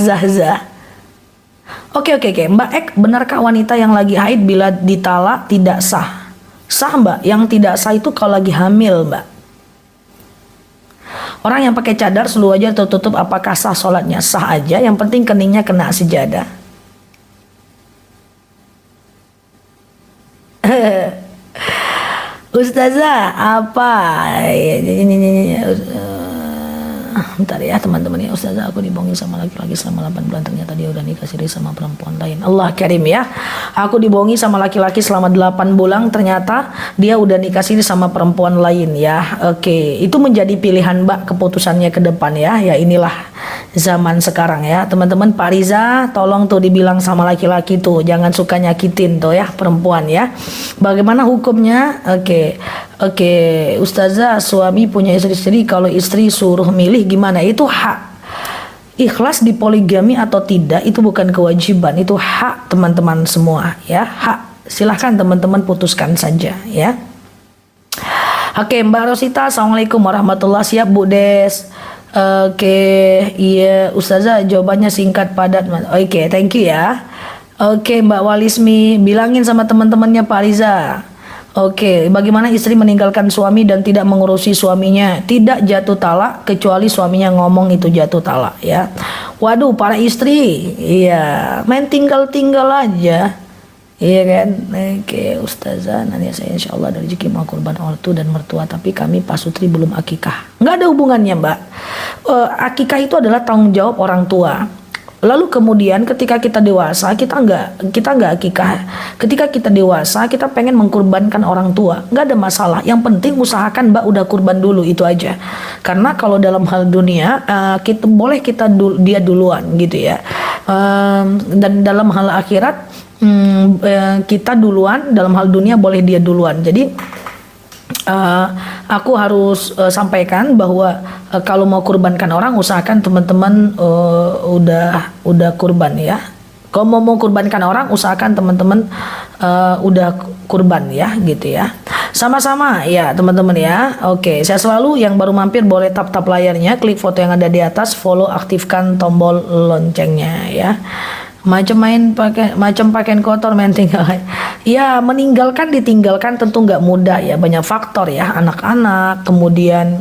Oke. Mbak Ek, benarkah wanita yang lagi haid bila ditalak tidak sah? Sah Mbak, yang tidak sah itu kalau lagi hamil Mbak. Orang yang pakai cadar seluruh wajah tertutup apakah sah sholatnya? Sah aja, yang penting keningnya kena sejadah. Ustazah apa? Bentar ya teman-teman ya. Ustazah aku dibohongi sama laki-laki selama 8 bulan, ternyata dia udah nikah siri sama perempuan lain. Allah Karim ya. Aku dibohongi sama laki-laki selama 8 bulan, ternyata dia udah nikah siri sama perempuan lain ya. Oke, itu menjadi pilihan Mbak keputusannya ke depan ya. Ya inilah zaman sekarang ya teman-teman. Pak Riza tolong tuh dibilang sama laki-laki tuh jangan suka nyakitin tuh ya perempuan ya. Bagaimana hukumnya? Oke, Ustazah suami punya istri-istri, kalau istri suruh milih gimana? Itu hak. Ikhlas di poligami atau tidak itu bukan kewajiban, itu hak teman-teman semua ya, hak. Silahkan teman-teman putuskan saja ya. Oke, Mbak Rosita, Assalamualaikum warahmatullahi wabarakatuh. Siap Bu Des. Oke, iya Ustazah jawabannya singkat padat. Oke, thank you ya. Oke, Mbak Walismi, bilangin sama teman-temannya Pak Riza. Oke, bagaimana istri meninggalkan suami dan tidak mengurusi suaminya? Tidak jatuh talak kecuali suaminya ngomong itu jatuh talak ya. Waduh, para istri, iya, main tinggal-tinggal aja. Iya kan? Oke, Ustazah, nanti saya insya Allah dari rezeki mau kurban ortu dan mertua, tapi kami pasutri belum akikah. Nggak ada hubungannya Mbak. Akikah itu adalah tanggung jawab orang tua. Lalu kemudian ketika kita dewasa kita nggak akikah. Ketika kita dewasa kita pengen mengkurbankan orang tua, nggak ada masalah. Yang penting usahakan Mbak udah kurban dulu, itu aja. Karena kalau dalam hal dunia dia duluan gitu ya. Dan dalam hal akhirat kita duluan, dalam hal dunia boleh dia duluan. Jadi aku harus sampaikan bahwa kalau mau kurbankan orang usahakan teman-teman udah kurban ya. Kalau mau kurbankan orang usahakan teman-teman udah kurban ya gitu ya. Sama-sama ya teman-teman ya. Oke, saya selalu yang baru mampir boleh tap-tap layarnya, klik foto yang ada di atas, follow, aktifkan tombol loncengnya ya. Macam pakaian kotor main tinggal. Ya, ditinggalkan tentu nggak mudah ya, banyak faktor ya, anak-anak, kemudian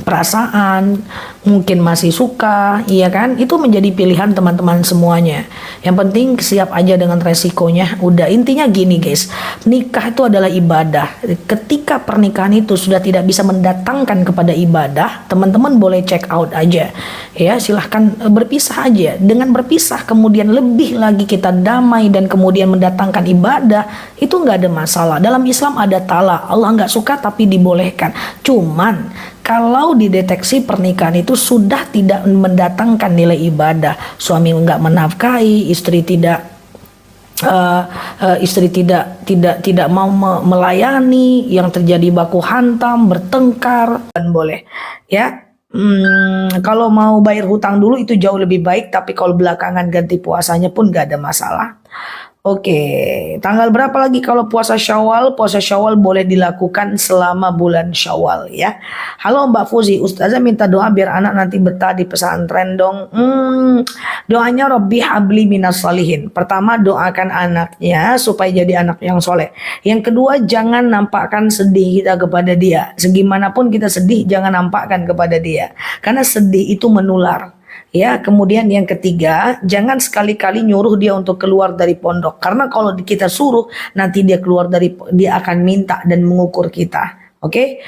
perasaan, mungkin masih suka, iya kan? Itu menjadi pilihan teman-teman semuanya. Yang penting siap aja dengan resikonya. Udah, intinya gini guys, nikah itu adalah ibadah. Ketika pernikahan itu sudah tidak bisa mendatangkan kepada ibadah, teman-teman boleh check out aja. Ya, silahkan berpisah aja. Dengan berpisah kemudian lebih lagi kita damai dan kemudian mendatangkan ibadah, itu nggak ada masalah. Dalam Islam ada talak, Allah nggak suka tapi dibolehkan. Cuman kalau dideteksi pernikahan itu sudah tidak mendatangkan nilai ibadah, suami nggak menafkahi, istri tidak mau melayani, yang terjadi baku hantam, bertengkar, dan boleh ya. Kalau mau bayar hutang dulu itu jauh lebih baik, tapi kalau belakangan ganti puasanya pun gak ada masalah. Oke, tanggal berapa lagi kalau puasa Syawal? Puasa Syawal boleh dilakukan selama bulan Syawal ya. Halo Mbak Fuzi, Ustazah minta doa biar anak nanti betah di pesantren dong. Doanya Robbi habli minas salihin. Pertama, doakan anaknya supaya jadi anak yang soleh. Yang kedua, jangan nampakkan sedih kita kepada dia. Segimanapun kita sedih, jangan nampakkan kepada dia, karena sedih itu menular. Ya, kemudian yang ketiga, jangan sekali-kali nyuruh dia untuk keluar dari pondok. Karena kalau kita suruh, nanti dia dia akan minta dan mengukur kita. Oke,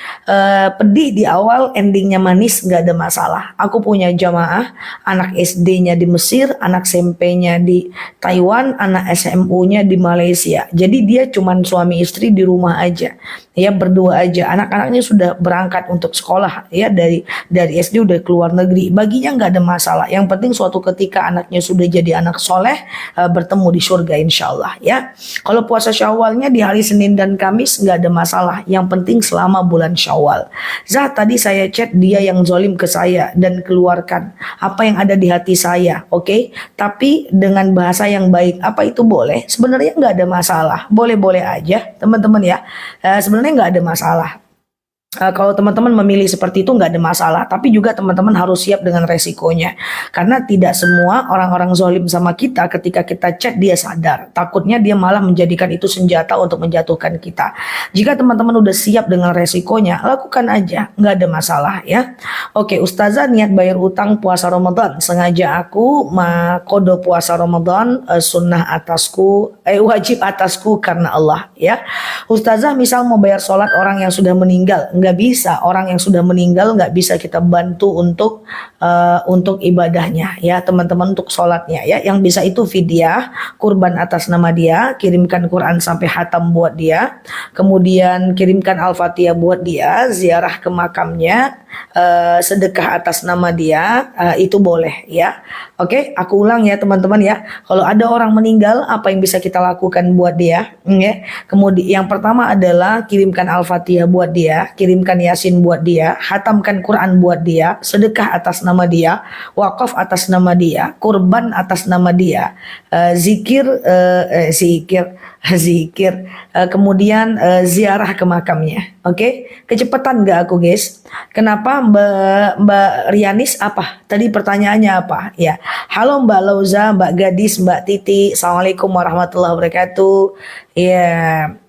pedih di awal, endingnya manis, nggak ada masalah. Aku punya jamaah, anak SD-nya di Mesir, anak SMP-nya di Taiwan, anak SMU-nya di Malaysia. Jadi dia cuman suami istri di rumah aja, ya berdua aja. Anak-anaknya sudah berangkat untuk sekolah, ya dari SD udah keluar negeri. Baginya nggak ada masalah. Yang penting suatu ketika anaknya sudah jadi anak soleh, bertemu di surga insya Allah. Ya, kalau puasa Syawalnya di hari Senin dan Kamis nggak ada masalah. Yang penting selama bulan Syawal. Zah, tadi saya chat dia yang zolim ke saya dan keluarkan apa yang ada di hati saya, oke? Tapi dengan bahasa yang baik, apa itu boleh? Sebenarnya nggak ada masalah, boleh-boleh aja teman-teman ya. Sebenarnya nggak ada masalah. Kalau teman-teman memilih seperti itu nggak ada masalah, tapi juga teman-teman harus siap dengan resikonya, karena tidak semua orang-orang zolim sama kita ketika kita chat dia sadar, takutnya dia malah menjadikan itu senjata untuk menjatuhkan kita. Jika teman-teman udah siap dengan resikonya, lakukan aja, nggak ada masalah ya. Oke, Ustazah niat bayar utang puasa Ramadan, sengaja aku kodo puasa Ramadan, sunnah atasku, wajib atasku karena Allah ya. Ustazah misal mau bayar sholat orang yang sudah meninggal, nggak bisa. Orang yang sudah meninggal nggak bisa kita bantu untuk ibadahnya ya teman-teman, untuk sholatnya ya. Yang bisa itu fidyah, kurban atas nama dia, kirimkan Quran sampai hatam buat dia, kemudian kirimkan Al-Fatihah buat dia, ziarah ke makamnya, sedekah atas nama dia, itu boleh ya. Oke, aku ulang ya teman-teman ya. Kalau ada orang meninggal, apa yang bisa kita lakukan buat dia ya? Kemudian yang pertama adalah kirimkan Al-Fatihah buat dia, kirimkan Yasin buat dia, hatamkan Quran buat dia, sedekah atas nama dia, wakaf atas nama dia, kurban atas nama dia, zikir, kemudian ziarah ke makamnya. Oke, kecepatan nggak aku guys? Kenapa Mbak Rianis apa? Tadi pertanyaannya apa? Ya, halo Mbak Lauza, Mbak Gadis, Mbak Titi, Assalamualaikum warahmatullahi wabarakatuh.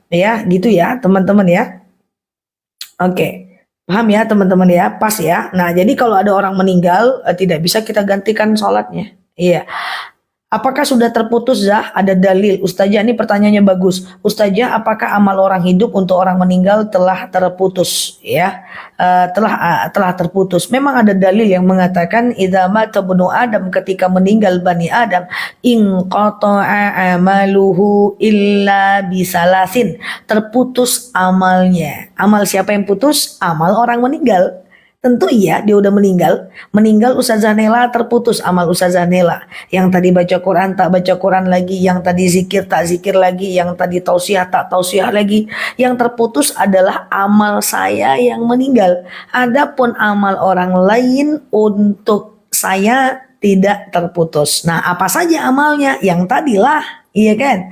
Ya, gitu ya teman-teman ya. Oke, paham ya teman-teman ya, pas ya. Nah, jadi kalau ada orang meninggal, tidak bisa kita gantikan sholatnya. Iya. Apakah sudah terputus Zah? Ada dalil. Ustazah, ini pertanyaannya bagus. Ustazah, apakah amal orang hidup untuk orang meninggal telah terputus? Ya, telah terputus. Memang ada dalil yang mengatakan idza mata ibnu Adam, ketika meninggal Bani Adam, in qata'a amaluhu illa bisalasin, terputus amalnya. Amal siapa yang putus? Amal orang meninggal. Tentu iya, dia udah meninggal Ustazah Nela, terputus amal Ustazah Nela. Yang tadi baca Quran tak baca Quran lagi, yang tadi zikir tak zikir lagi, yang tadi tausiah tak tausiah lagi. Yang terputus adalah amal saya yang meninggal. Adapun amal orang lain untuk saya tidak terputus. Nah, apa saja amalnya? Yang tadilah, iya kan?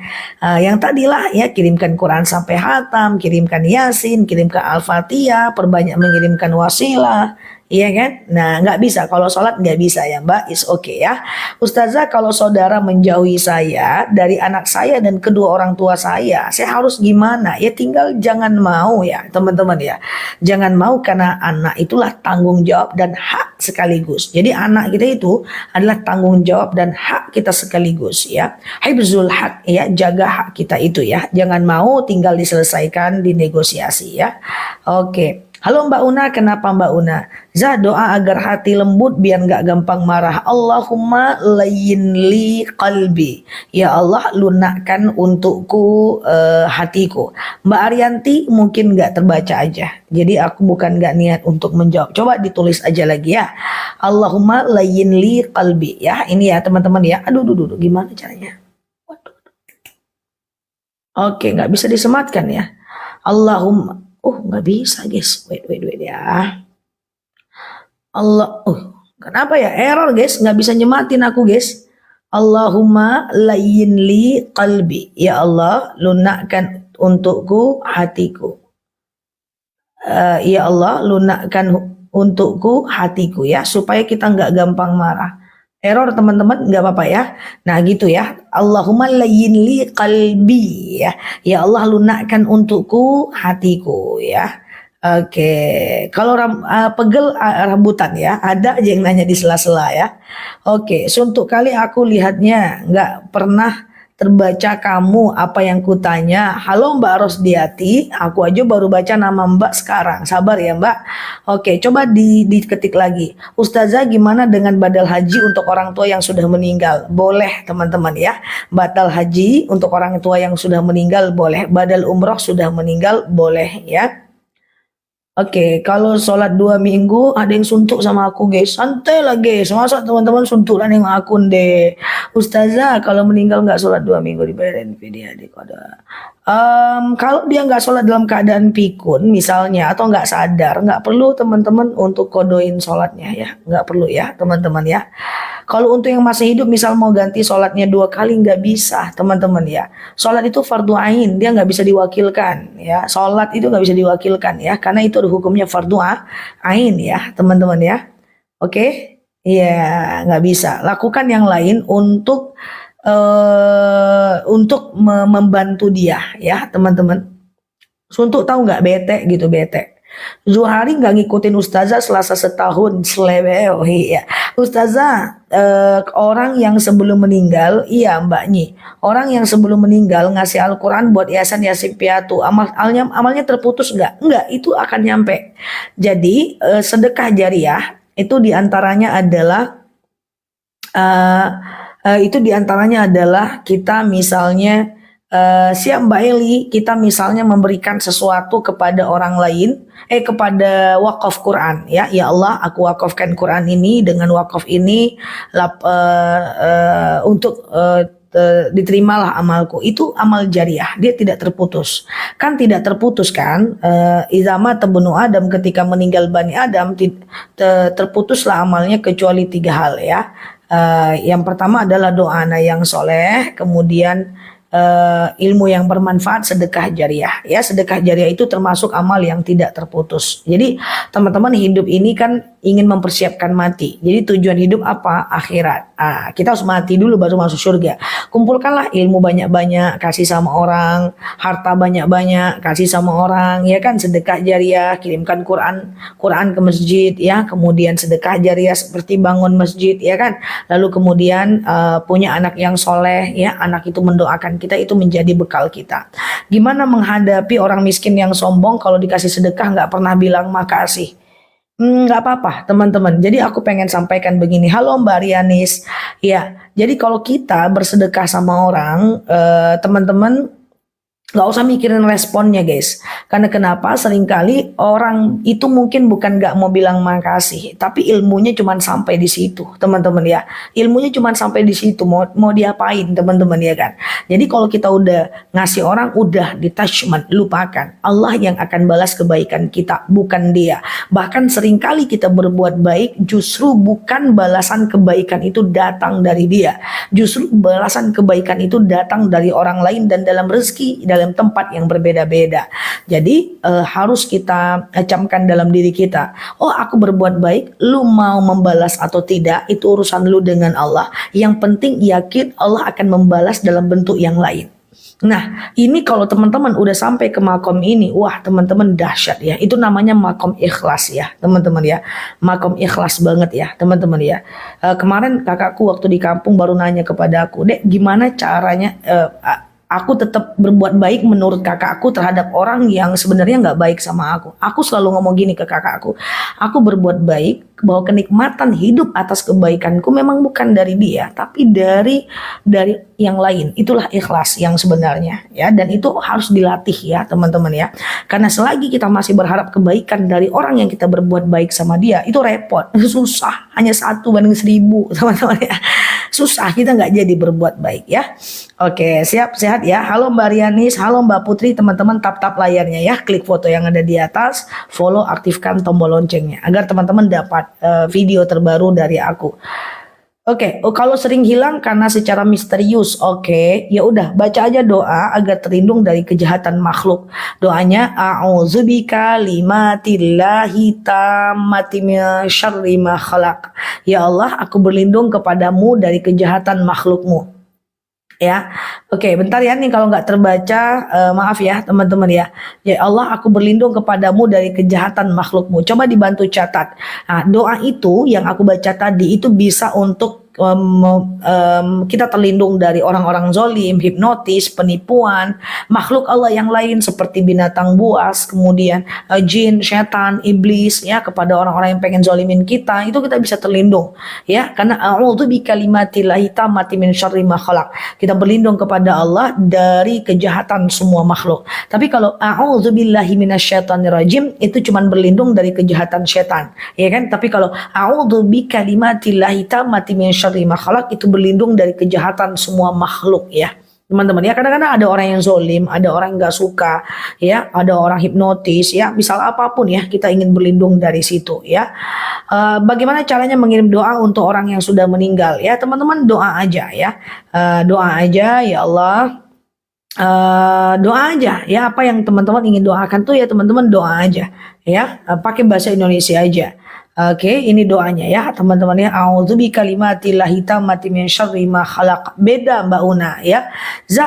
Yang tadilah ya, kirimkan Quran sampai hatam, kirimkan Yasin, kirimkan Al-Fatihah, perbanyak mengirimkan wasilah, Iya kan? Nah, nggak bisa. Kalau sholat nggak bisa ya Mbak, is okay ya. Ustazah, kalau saudara menjauhi saya dari anak saya dan kedua orang tua saya harus gimana? Ya tinggal jangan mau ya teman-teman ya. Jangan mau karena anak itulah tanggung jawab dan hak sekaligus. Jadi anak kita itu adalah tanggung jawab dan hak kita sekaligus ya. Hifzul hak ya, jaga hak kita itu ya. Jangan mau tinggal diselesaikan, dinegosiasi ya. Oke. Halo Mbak Una, kenapa Mbak Una? Doa agar hati lembut biar nggak gampang marah. Allahumma layyin li qalbi. Ya Allah, lunakkan untukku hatiku. Mbak Arianti mungkin nggak terbaca aja. Jadi aku bukan nggak niat untuk menjawab. Coba ditulis aja lagi ya. Allahumma layyin li qalbi. Ya, ini ya teman-teman ya. Aduh, gimana caranya? Oke, nggak bisa disematkan ya. Allahumma. Oh, nggak bisa guys. Wait ya. Kenapa ya error guys? Nggak bisa nyematin aku guys. Allahumma layyin li qalbi. Ya Allah, lunakkan untukku hatiku. Ya Allah, lunakkan untukku hatiku ya, supaya kita nggak gampang marah. Error teman-teman, nggak apa-apa ya. Nah gitu ya. Allahumma layyin li qalbi ya. Ya Allah, lunakkan untukku hatiku ya. Oke, kalau pegel rambutan ya, ada aja yang nanya di sela-sela ya. Oke, suntuk kali aku lihatnya, nggak pernah terbaca kamu apa yang kutanya. Halo Mbak Rosdiati, aku aja baru baca nama Mbak sekarang. Sabar ya Mbak. Oke, coba diketik lagi. Ustazah, gimana dengan badal haji untuk orang tua yang sudah meninggal? Boleh teman-teman ya. Badal haji untuk orang tua yang sudah meninggal boleh. Badal umroh sudah meninggal boleh ya. Oke, kalau sholat 2 minggu ada yang suntuk sama aku guys, santai lah guys, masa teman-teman suntukan yang akun deh. Ustazah, kalau meninggal nggak sholat 2 minggu dibayarin video adik ada. Kalau dia nggak sholat dalam keadaan pikun misalnya atau nggak sadar, nggak perlu teman-teman untuk kodoin sholatnya ya, nggak perlu ya teman-teman ya. Kalau untuk yang masih hidup misal mau ganti sholatnya 2 kali nggak bisa teman-teman ya. Sholat itu fardu ain, dia nggak bisa diwakilkan ya. Sholat itu nggak bisa diwakilkan ya, karena itu ada hukumnya fardu ain ya teman-teman ya. Oke, ya nggak bisa. Lakukan yang lain untuk membantu dia ya teman-teman. Suntuk tahu nggak, bete gitu, bete. Zuhari nggak ngikutin Ustazah selasa setahun seleweh. Oh iya Ustazah, orang yang sebelum meninggal, iya Mbak Nyi, orang yang sebelum meninggal ngasih Al-Quran buat yayasan yatim piatu, amalnya terputus nggak? Nggak, itu akan nyampe. Jadi sedekah jariah itu diantaranya adalah kita misalnya siap Mbak Eli, kita misalnya memberikan sesuatu kepada orang lain, kepada wakaf Quran ya. Ya Allah, aku wakafkan Quran ini dengan wakaf ini untuk diterimalah amalku. Itu amal jariah, dia tidak terputus. Kan tidak terputus kan? Izama tebunu Adam, ketika meninggal Bani Adam terputuslah amalnya kecuali 3 hal ya. Yang pertama adalah doa anak yang soleh, kemudian ilmu yang bermanfaat, sedekah jariah ya. Sedekah jariah itu termasuk amal yang tidak terputus. Jadi teman-teman, hidup ini kan ingin mempersiapkan mati. Jadi tujuan hidup apa? Akhirat. Kita harus mati dulu baru masuk surga. Kumpulkanlah ilmu banyak-banyak, kasih sama orang, harta banyak-banyak, kasih sama orang ya kan. Sedekah jariah, kirimkan Quran ke masjid ya. Kemudian sedekah jariah seperti bangun masjid ya kan. Lalu kemudian punya anak yang soleh ya, anak itu mendoakan kita, itu menjadi bekal kita. Gimana menghadapi orang miskin yang sombong kalau dikasih sedekah nggak pernah bilang makasih? Nggak apa-apa teman-teman. Jadi aku pengen sampaikan begini. Halo Mbak Rianis. Ya, jadi kalau kita bersedekah sama orang, teman-teman nggak usah mikirin responnya guys. Karena kenapa? Seringkali orang itu mungkin bukan nggak mau bilang makasih, tapi ilmunya cuma sampai di situ teman-teman ya. Ilmunya cuma sampai di situ, mau diapain teman-teman ya kan. Jadi kalau kita udah ngasih orang, udah detachment, lupakan. Allah yang akan balas kebaikan kita, bukan dia. Bahkan seringkali kita berbuat baik, justru bukan balasan kebaikan itu datang dari dia. Justru balasan kebaikan itu datang dari orang lain, dan dalam rezeki dalam tempat yang berbeda-beda. Jadi harus kita camkan dalam diri kita, oh aku berbuat baik, lu mau membalas atau tidak itu urusan lu dengan Allah. Yang penting yakin Allah akan membalas dalam bentuk yang lain. Nah, ini kalau teman-teman udah sampai ke makom ini, wah teman-teman dahsyat ya. Itu namanya makom ikhlas ya, teman-teman ya. Makom ikhlas banget ya, teman-teman ya. Kemarin kakakku waktu di kampung baru nanya kepada aku, Dek, gimana caranya aku tetap berbuat baik menurut kakakku terhadap orang yang sebenarnya nggak baik sama aku. Aku selalu ngomong gini ke kakakku, aku berbuat baik bahwa kenikmatan hidup atas kebaikanku memang bukan dari dia, tapi dari yang lain. Itulah ikhlas yang sebenarnya ya, dan itu harus dilatih ya teman-teman ya. Karena selagi kita masih berharap kebaikan dari orang yang kita berbuat baik sama dia, itu repot, susah, hanya 1 banding 1000 teman-teman ya. Susah, kita nggak jadi berbuat baik ya. Oke, siap, sehat ya. Halo Mbak Rianis, halo Mbak Putri, teman-teman tap-tap layarnya ya, klik foto yang ada di atas, follow, aktifkan tombol loncengnya agar teman-teman dapat video terbaru dari aku. Oke, kalau sering hilang karena secara misterius, oke, ya udah baca aja doa agar terlindung dari kejahatan makhluk. Doanya a'udzubika limatillahi tammati min syarri ma khalaq. Ya Allah, aku berlindung kepadamu dari kejahatan makhlukmu. Ya, oke, bentar ya nih kalau nggak terbaca, maaf ya teman-teman ya. Ya Allah, aku berlindung kepadamu dari kejahatan makhlukmu. Coba dibantu catat. Nah, doa itu yang aku baca tadi itu bisa untuk kita terlindung dari orang-orang zolim, hipnotis, penipuan, makhluk Allah yang lain seperti binatang buas, kemudian jin, setan, iblis ya, kepada orang-orang yang pengen zolimin kita, itu kita bisa terlindung ya, karena a'udzu bikalimatillahi tammati min syarri ma khalaq. Kita berlindung kepada Allah dari kejahatan semua makhluk. Tapi kalau a'udzu billahi minasyaitonir rajim itu cuman berlindung dari kejahatan setan, ya kan? Tapi kalau a'udzu bikalimatillahi tammati min syarri ma khalaq itu berlindung dari kejahatan semua makhluk ya. Teman-teman ya, kadang-kadang ada orang yang zolim, ada orang yang gak suka ya, ada orang hipnotis ya, misal apapun ya, kita ingin berlindung dari situ ya. Bagaimana caranya mengirim doa untuk orang yang sudah meninggal ya, teman-teman doa aja ya. Doa aja, ya Allah, doa aja ya, apa yang teman-teman ingin doakan tuh ya teman-teman doa aja ya, pakai bahasa Indonesia aja. Oke, ini doanya ya teman-teman ya. A'udzubi kalimatillahi tammati min syarri ma khalaq. Beda Mbak Una ya.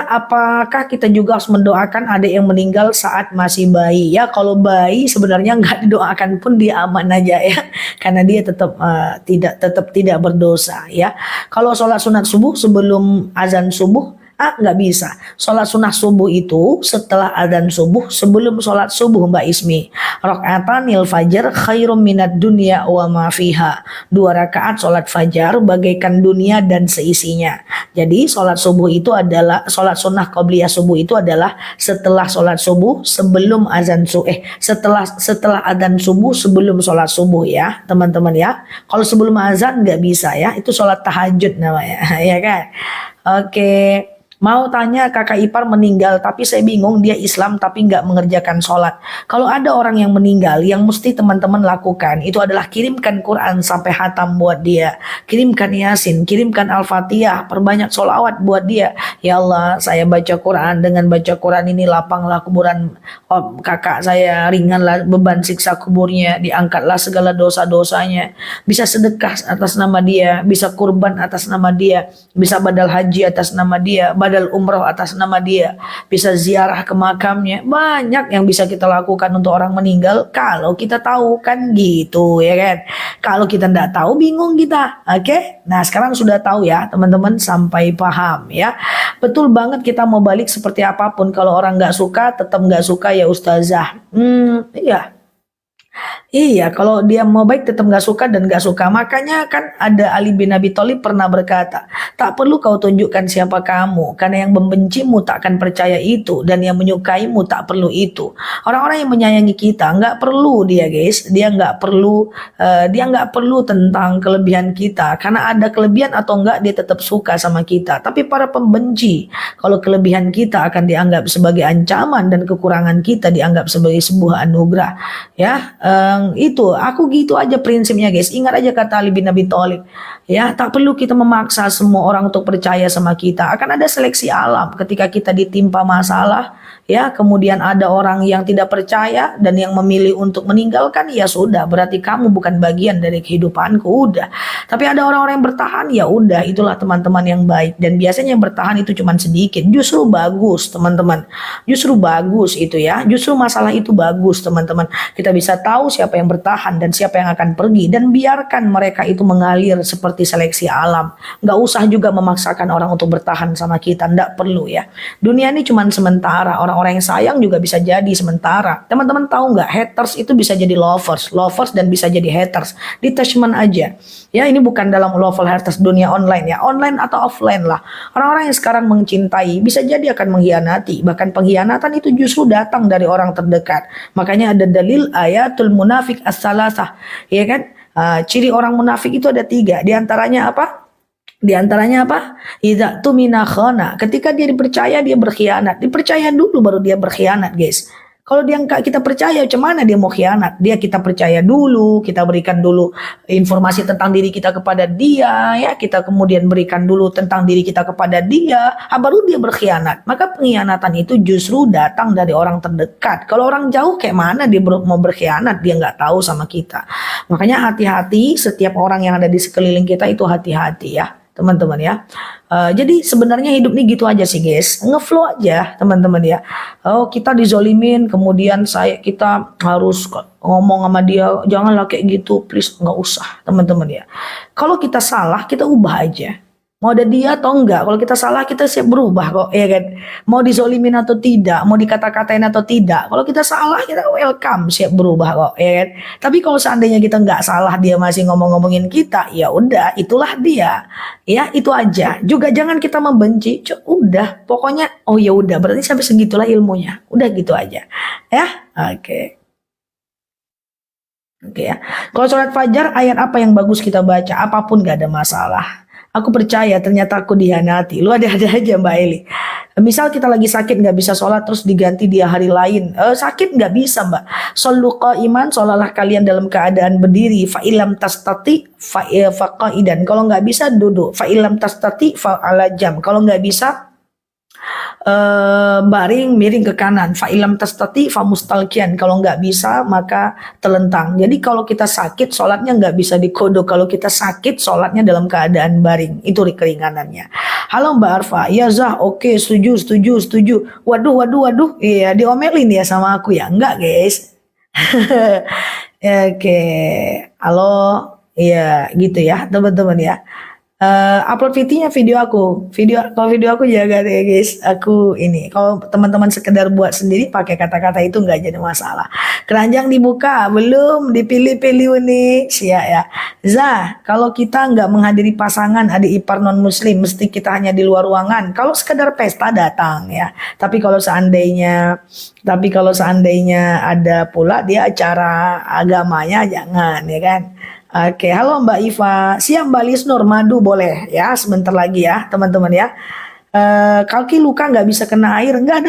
Apakah kita juga harus mendoakan adik yang meninggal saat masih bayi ya? Kalau bayi sebenarnya nggak didoakan pun dia aman aja ya, karena dia tetap tidak berdosa ya. Kalau sholat sunat subuh sebelum azan subuh, nggak bisa. Sholat sunnah subuh itu setelah adzan subuh, sebelum sholat subuh Mbak Ismi. Rakaatanil fajar khairum minad dunya wa ma fiha. 2 rakaat sholat fajar bagaikan dunia dan seisinya. Jadi sholat subuh itu adalah, sholat sunnah qabliyah subuh itu adalah setelah sholat subuh, sebelum azan subuh, setelah adzan subuh, sebelum sholat subuh ya teman-teman ya. Kalau sebelum azan nggak bisa ya, itu sholat tahajud namanya ya kan. Oke. Mau tanya, kakak ipar meninggal tapi saya bingung, dia Islam tapi nggak mengerjakan sholat. Kalau ada orang yang meninggal, yang mesti teman-teman lakukan itu adalah kirimkan Quran sampai hatam buat dia, kirimkan Yasin, kirimkan Al-Fatihah, perbanyak sholawat buat dia. Ya Allah, saya baca Quran, dengan baca Quran ini lapanglah kuburan kakak saya, ringanlah beban siksa kuburnya, diangkatlah segala dosa-dosanya, bisa sedekah atas nama dia, bisa kurban atas nama dia, bisa badal haji atas nama dia, badal umroh atas nama dia, bisa ziarah ke makamnya. Banyak yang bisa kita lakukan untuk orang meninggal kalau kita tahu kan gitu ya kan. Kalau kita tidak tahu bingung kita. Oke? Nah, sekarang sudah tahu ya teman-teman, sampai paham ya. Betul banget, kita mau balik seperti apapun, kalau orang nggak suka tetap nggak suka ya Ustazah. Iya. Iya, kalau dia mau baik tetap nggak suka dan nggak suka. Makanya kan ada Ali bin Abi Thalib pernah berkata, tak perlu kau tunjukkan siapa kamu, karena yang membencimu tak akan percaya itu, dan yang menyukaimu tak perlu itu. Orang-orang yang menyayangi kita nggak perlu dia guys, dia nggak perlu tentang kelebihan kita, karena ada kelebihan atau enggak dia tetap suka sama kita. Tapi para pembenci, kalau kelebihan kita akan dianggap sebagai ancaman dan kekurangan kita dianggap sebagai sebuah anugerah ya. yang itu. Aku gitu aja prinsipnya guys. Ingat aja kata Ali bin Abi Thalib. Ya, tak perlu kita memaksa semua orang untuk percaya sama kita. Akan ada seleksi alam ketika kita ditimpa masalah, ya, kemudian ada orang yang tidak percaya dan yang memilih untuk meninggalkan, ya sudah, berarti kamu bukan bagian dari kehidupanku, udah. Tapi ada orang-orang yang bertahan, ya udah, itulah teman-teman yang baik. Dan biasanya yang bertahan itu cuma sedikit. Justru bagus, teman-teman. Justru bagus itu ya. Justru masalah itu bagus, teman-teman. Kita bisa tahu siapa yang bertahan dan siapa yang akan pergi, dan biarkan mereka itu mengalir seperti seleksi alam. Nggak usah juga memaksakan orang untuk bertahan sama kita, nggak perlu ya. Dunia ini cuma sementara. Orang-orang yang sayang juga bisa jadi sementara. Teman-teman tahu nggak, haters itu bisa jadi lovers, lovers dan bisa jadi haters. Detachment aja. Ya, ini bukan dalam level haters dunia online ya, online atau offline lah. Orang-orang yang sekarang mencintai bisa jadi akan mengkhianati. Bahkan pengkhianatan itu justru datang dari orang terdekat. Makanya ada dalil ayatul munafik as-salasah, ya kan? Ciri orang munafik itu ada 3. Di antaranya apa? Di antaranya apa? Idza tumina khana. Ketika dia dipercaya, dia berkhianat. Dipercaya dulu baru dia berkhianat, guys. Kalau dia nggak kita percaya, cuman dia mau khianat? Dia kita percaya dulu, kita berikan dulu informasi tentang diri kita kepada dia, ya, kita kemudian berikan dulu tentang diri kita kepada dia, baru dia berkhianat. Maka pengkhianatan itu justru datang dari orang terdekat. Kalau orang jauh kayak mana dia mau berkhianat, dia nggak tahu sama kita. Makanya hati-hati, setiap orang yang ada di sekeliling kita itu hati-hati ya, teman-teman ya. Jadi sebenarnya hidup nih gitu aja sih guys, ngeflow aja teman-teman ya. Oh, kita dizolimin, kemudian kita harus ngomong sama dia, janganlah kayak gitu, please, nggak usah teman-teman ya. Kalau kita salah, kita ubah aja. Mau ada dia atau enggak, kalau kita salah kita siap berubah kok, ya kan. Mau dizolimin atau tidak, mau dikata-katain atau tidak, kalau kita salah kita welcome, siap berubah kok, ya kan. Tapi kalau seandainya kita nggak salah, dia masih ngomong-ngomongin kita, ya udah, itulah dia, ya, itu aja. Juga jangan kita membenci, udah, pokoknya oh ya udah, berarti sampai segitulah ilmunya, udah gitu aja, ya. Oke. Oke ya. Kalau sholat fajar, ayat apa yang bagus kita baca? Apapun gak ada masalah. Aku percaya ternyata aku dihianati. Lu ada-ada aja Mbak Eli. Misal kita lagi sakit nggak bisa sholat terus diganti dia hari lain. Sakit nggak bisa Mbak. Shollu qa'iman, sholalah kalian dalam keadaan berdiri. Fa'ilam tastati faqa'idan. Kalau nggak bisa duduk. Fa'ilam tastati fa'ala jam. Kalau nggak bisa baring miring ke kanan. Fa'ilam tastati fa mustalqian. Kalau nggak bisa maka telentang. Jadi kalau kita sakit sholatnya nggak bisa dikodok. Kalau kita sakit sholatnya dalam keadaan baring. Itu keringanannya. Halo Mbak Arfa, ya Zah, oke, setuju. Waduh. Iya, diomelin ya sama aku ya. Enggak guys. Oke. Halo. Iya gitu ya teman-teman ya. Upload video aku, kalau video aku jaga deh guys. Aku ini, kalau teman-teman sekedar buat sendiri pakai kata-kata itu nggak jadi masalah. Keranjang dibuka, belum dipilih-pilih nih, ya. Zah, kalau kita nggak menghadiri pasangan adik ipar non muslim, mesti kita hanya di luar ruangan. Kalau sekedar pesta datang ya. Tapi kalau seandainya ada pula dia acara agamanya, jangan ya kan. Oke, halo Mbak Iva, siap Mbak Lisnur, madu boleh ya, sebentar lagi ya teman-teman ya. Kaki luka nggak bisa kena air, nggak ada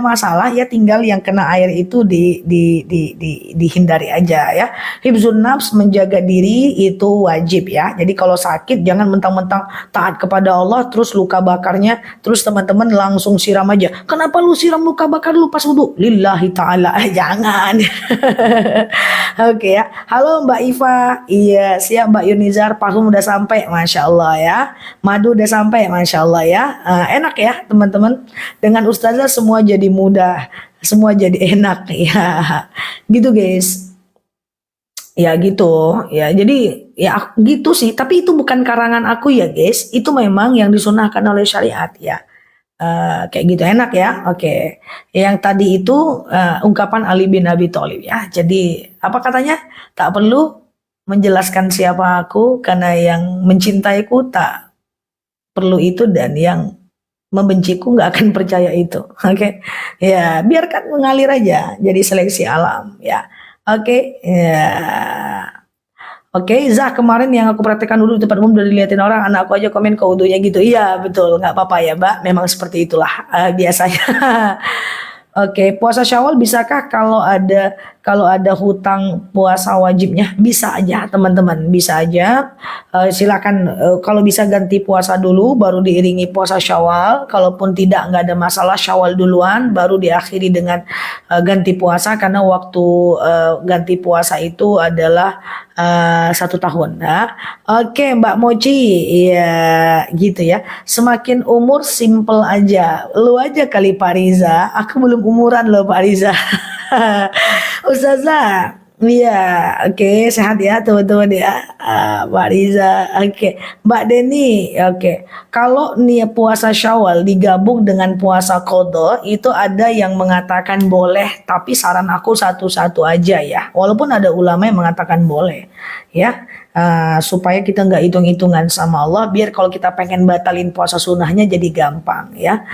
masalah ya, tinggal yang kena air itu dihindari aja ya. Hifzun nafs, menjaga diri itu wajib ya. Jadi kalau sakit jangan mentang-mentang taat kepada Allah terus luka bakarnya terus teman-teman langsung siram aja. Kenapa lu siram luka bakar lu pas wudu? Lillahi ta'ala, jangan. Oke ya. Halo Mbak Iva, iya siap Mbak Yunizar, parfum udah sampai, masya Allah ya. Madu udah sampai, masya Allah ya. Enak ya teman-teman, dengan ustazah semua jadi mudah, semua jadi enak ya. Gitu guys ya, gitu ya. Jadi ya gitu sih, tapi itu bukan karangan aku ya guys, itu memang yang disunahkan oleh syariat ya. Kayak gitu enak ya. Oke. Yang tadi itu ungkapan Ali bin Abi Thalib ya. Jadi apa katanya, tak perlu menjelaskan siapa aku karena yang mencintaiku tak perlu itu, dan yang membenciku nggak akan percaya itu. Oke. Ya, biarkan mengalir aja, jadi seleksi alam ya. Oke. Ya. Oke, Zah, kemarin yang aku praktekkan dulu di tempat umum udah dilihatin orang, anak aku aja komen ke wudunya gitu. Iya betul, nggak apa-apa ya Mbak, memang seperti itulah biasanya. Oke, puasa Syawal bisakah kalau ada kalau ada hutang puasa wajibnya, bisa aja teman-teman, bisa aja. Silakan kalau bisa ganti puasa dulu baru diiringi puasa Syawal. Kalaupun tidak, nggak ada masalah, Syawal duluan baru diakhiri dengan ganti puasa, karena waktu ganti puasa itu adalah 1 tahun. Nah, oke Mbak Mochi, iya gitu ya. Semakin umur simple aja. Lu aja kali Pak Riza. Aku belum umuran loh Pak Riza. Ustazah, iya, oke, sehat ya teman-teman ya. Pak Riza, oke. Mbak Deni, oke. Kalau nih puasa Syawal digabung dengan puasa Qadha, itu ada yang mengatakan boleh, tapi saran aku satu-satu aja ya. Walaupun ada ulama yang mengatakan boleh, ya. Supaya kita nggak hitung-hitungan sama Allah, biar kalau kita pengen batalin puasa sunnahnya jadi gampang ya.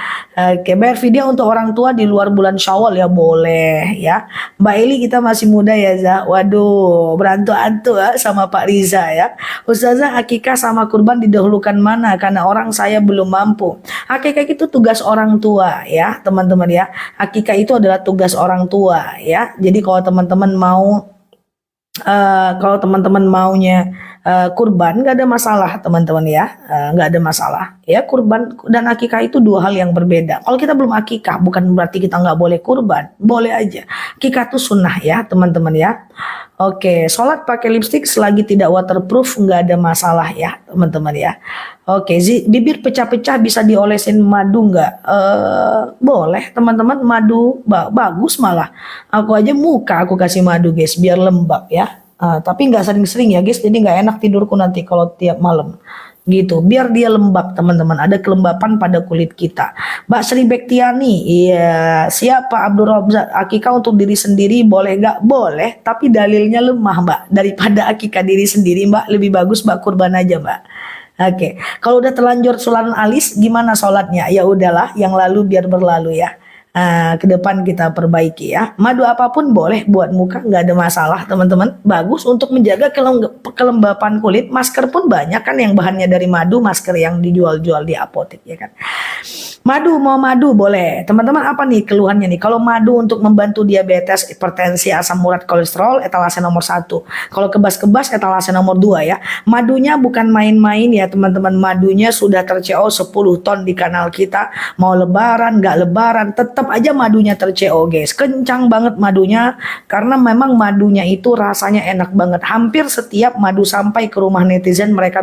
Oke, bayar video untuk orang tua di luar bulan Syawal ya boleh ya. Mbak Eli, kita masih muda ya Za. Waduh, berantu-antu ya sama Pak Riza ya. Ustazah, akikah sama kurban didahulukan mana? Karena orang saya belum mampu. Akikah itu tugas orang tua ya teman-teman ya. Akikah itu adalah tugas orang tua ya. Jadi kalau teman-teman maunya kurban, nggak ada masalah teman-teman ya. Nggak ada masalah ya. Kurban dan akikah itu dua hal yang berbeda. Kalau kita belum akikah bukan berarti kita nggak boleh kurban, boleh aja. Akikah itu sunnah ya teman-teman ya. Oke, sholat pakai lipstick selagi tidak waterproof nggak ada masalah ya teman-teman ya. Oke, bibir pecah-pecah bisa diolesin madu nggak? Boleh teman-teman, madu bagus malah. Aku aja muka aku kasih madu guys biar lembab ya. Tapi nggak sering-sering ya guys, jadi nggak enak tidurku nanti kalau tiap malam gitu, biar dia lembab teman-teman, ada kelembapan pada kulit kita. Mbak Sri Bektiani, iya siapa Abdul Robzat, akikah untuk diri sendiri boleh nggak? Boleh, tapi dalilnya lemah Mbak. Daripada akikah diri sendiri Mbak, lebih bagus Mbak kurban aja Mbak. Oke, kalau udah terlanjur sulan alis gimana sholatnya? Ya udahlah, yang lalu biar berlalu ya. Ke depan kita perbaiki ya. Madu apapun boleh buat muka, nggak ada masalah teman-teman. Bagus untuk menjaga kelembapan kulit. Masker pun banyak kan yang bahannya dari madu, masker yang dijual-jual di apotek ya kan. Mau madu boleh. Teman-teman, apa nih keluhannya nih? Kalau madu untuk membantu diabetes, hipertensi, asam urat, kolesterol, etalase nomor 1. Kalau kebas-kebas, etalase nomor 2 ya. Madunya bukan main-main ya teman-teman. Madunya sudah ter-CO 10 ton di kanal kita. Mau lebaran, nggak lebaran, tetap aja madunya ter-CO guys. Kencang banget madunya. Karena memang madunya itu rasanya enak banget. Hampir setiap madu sampai ke rumah netizen, mereka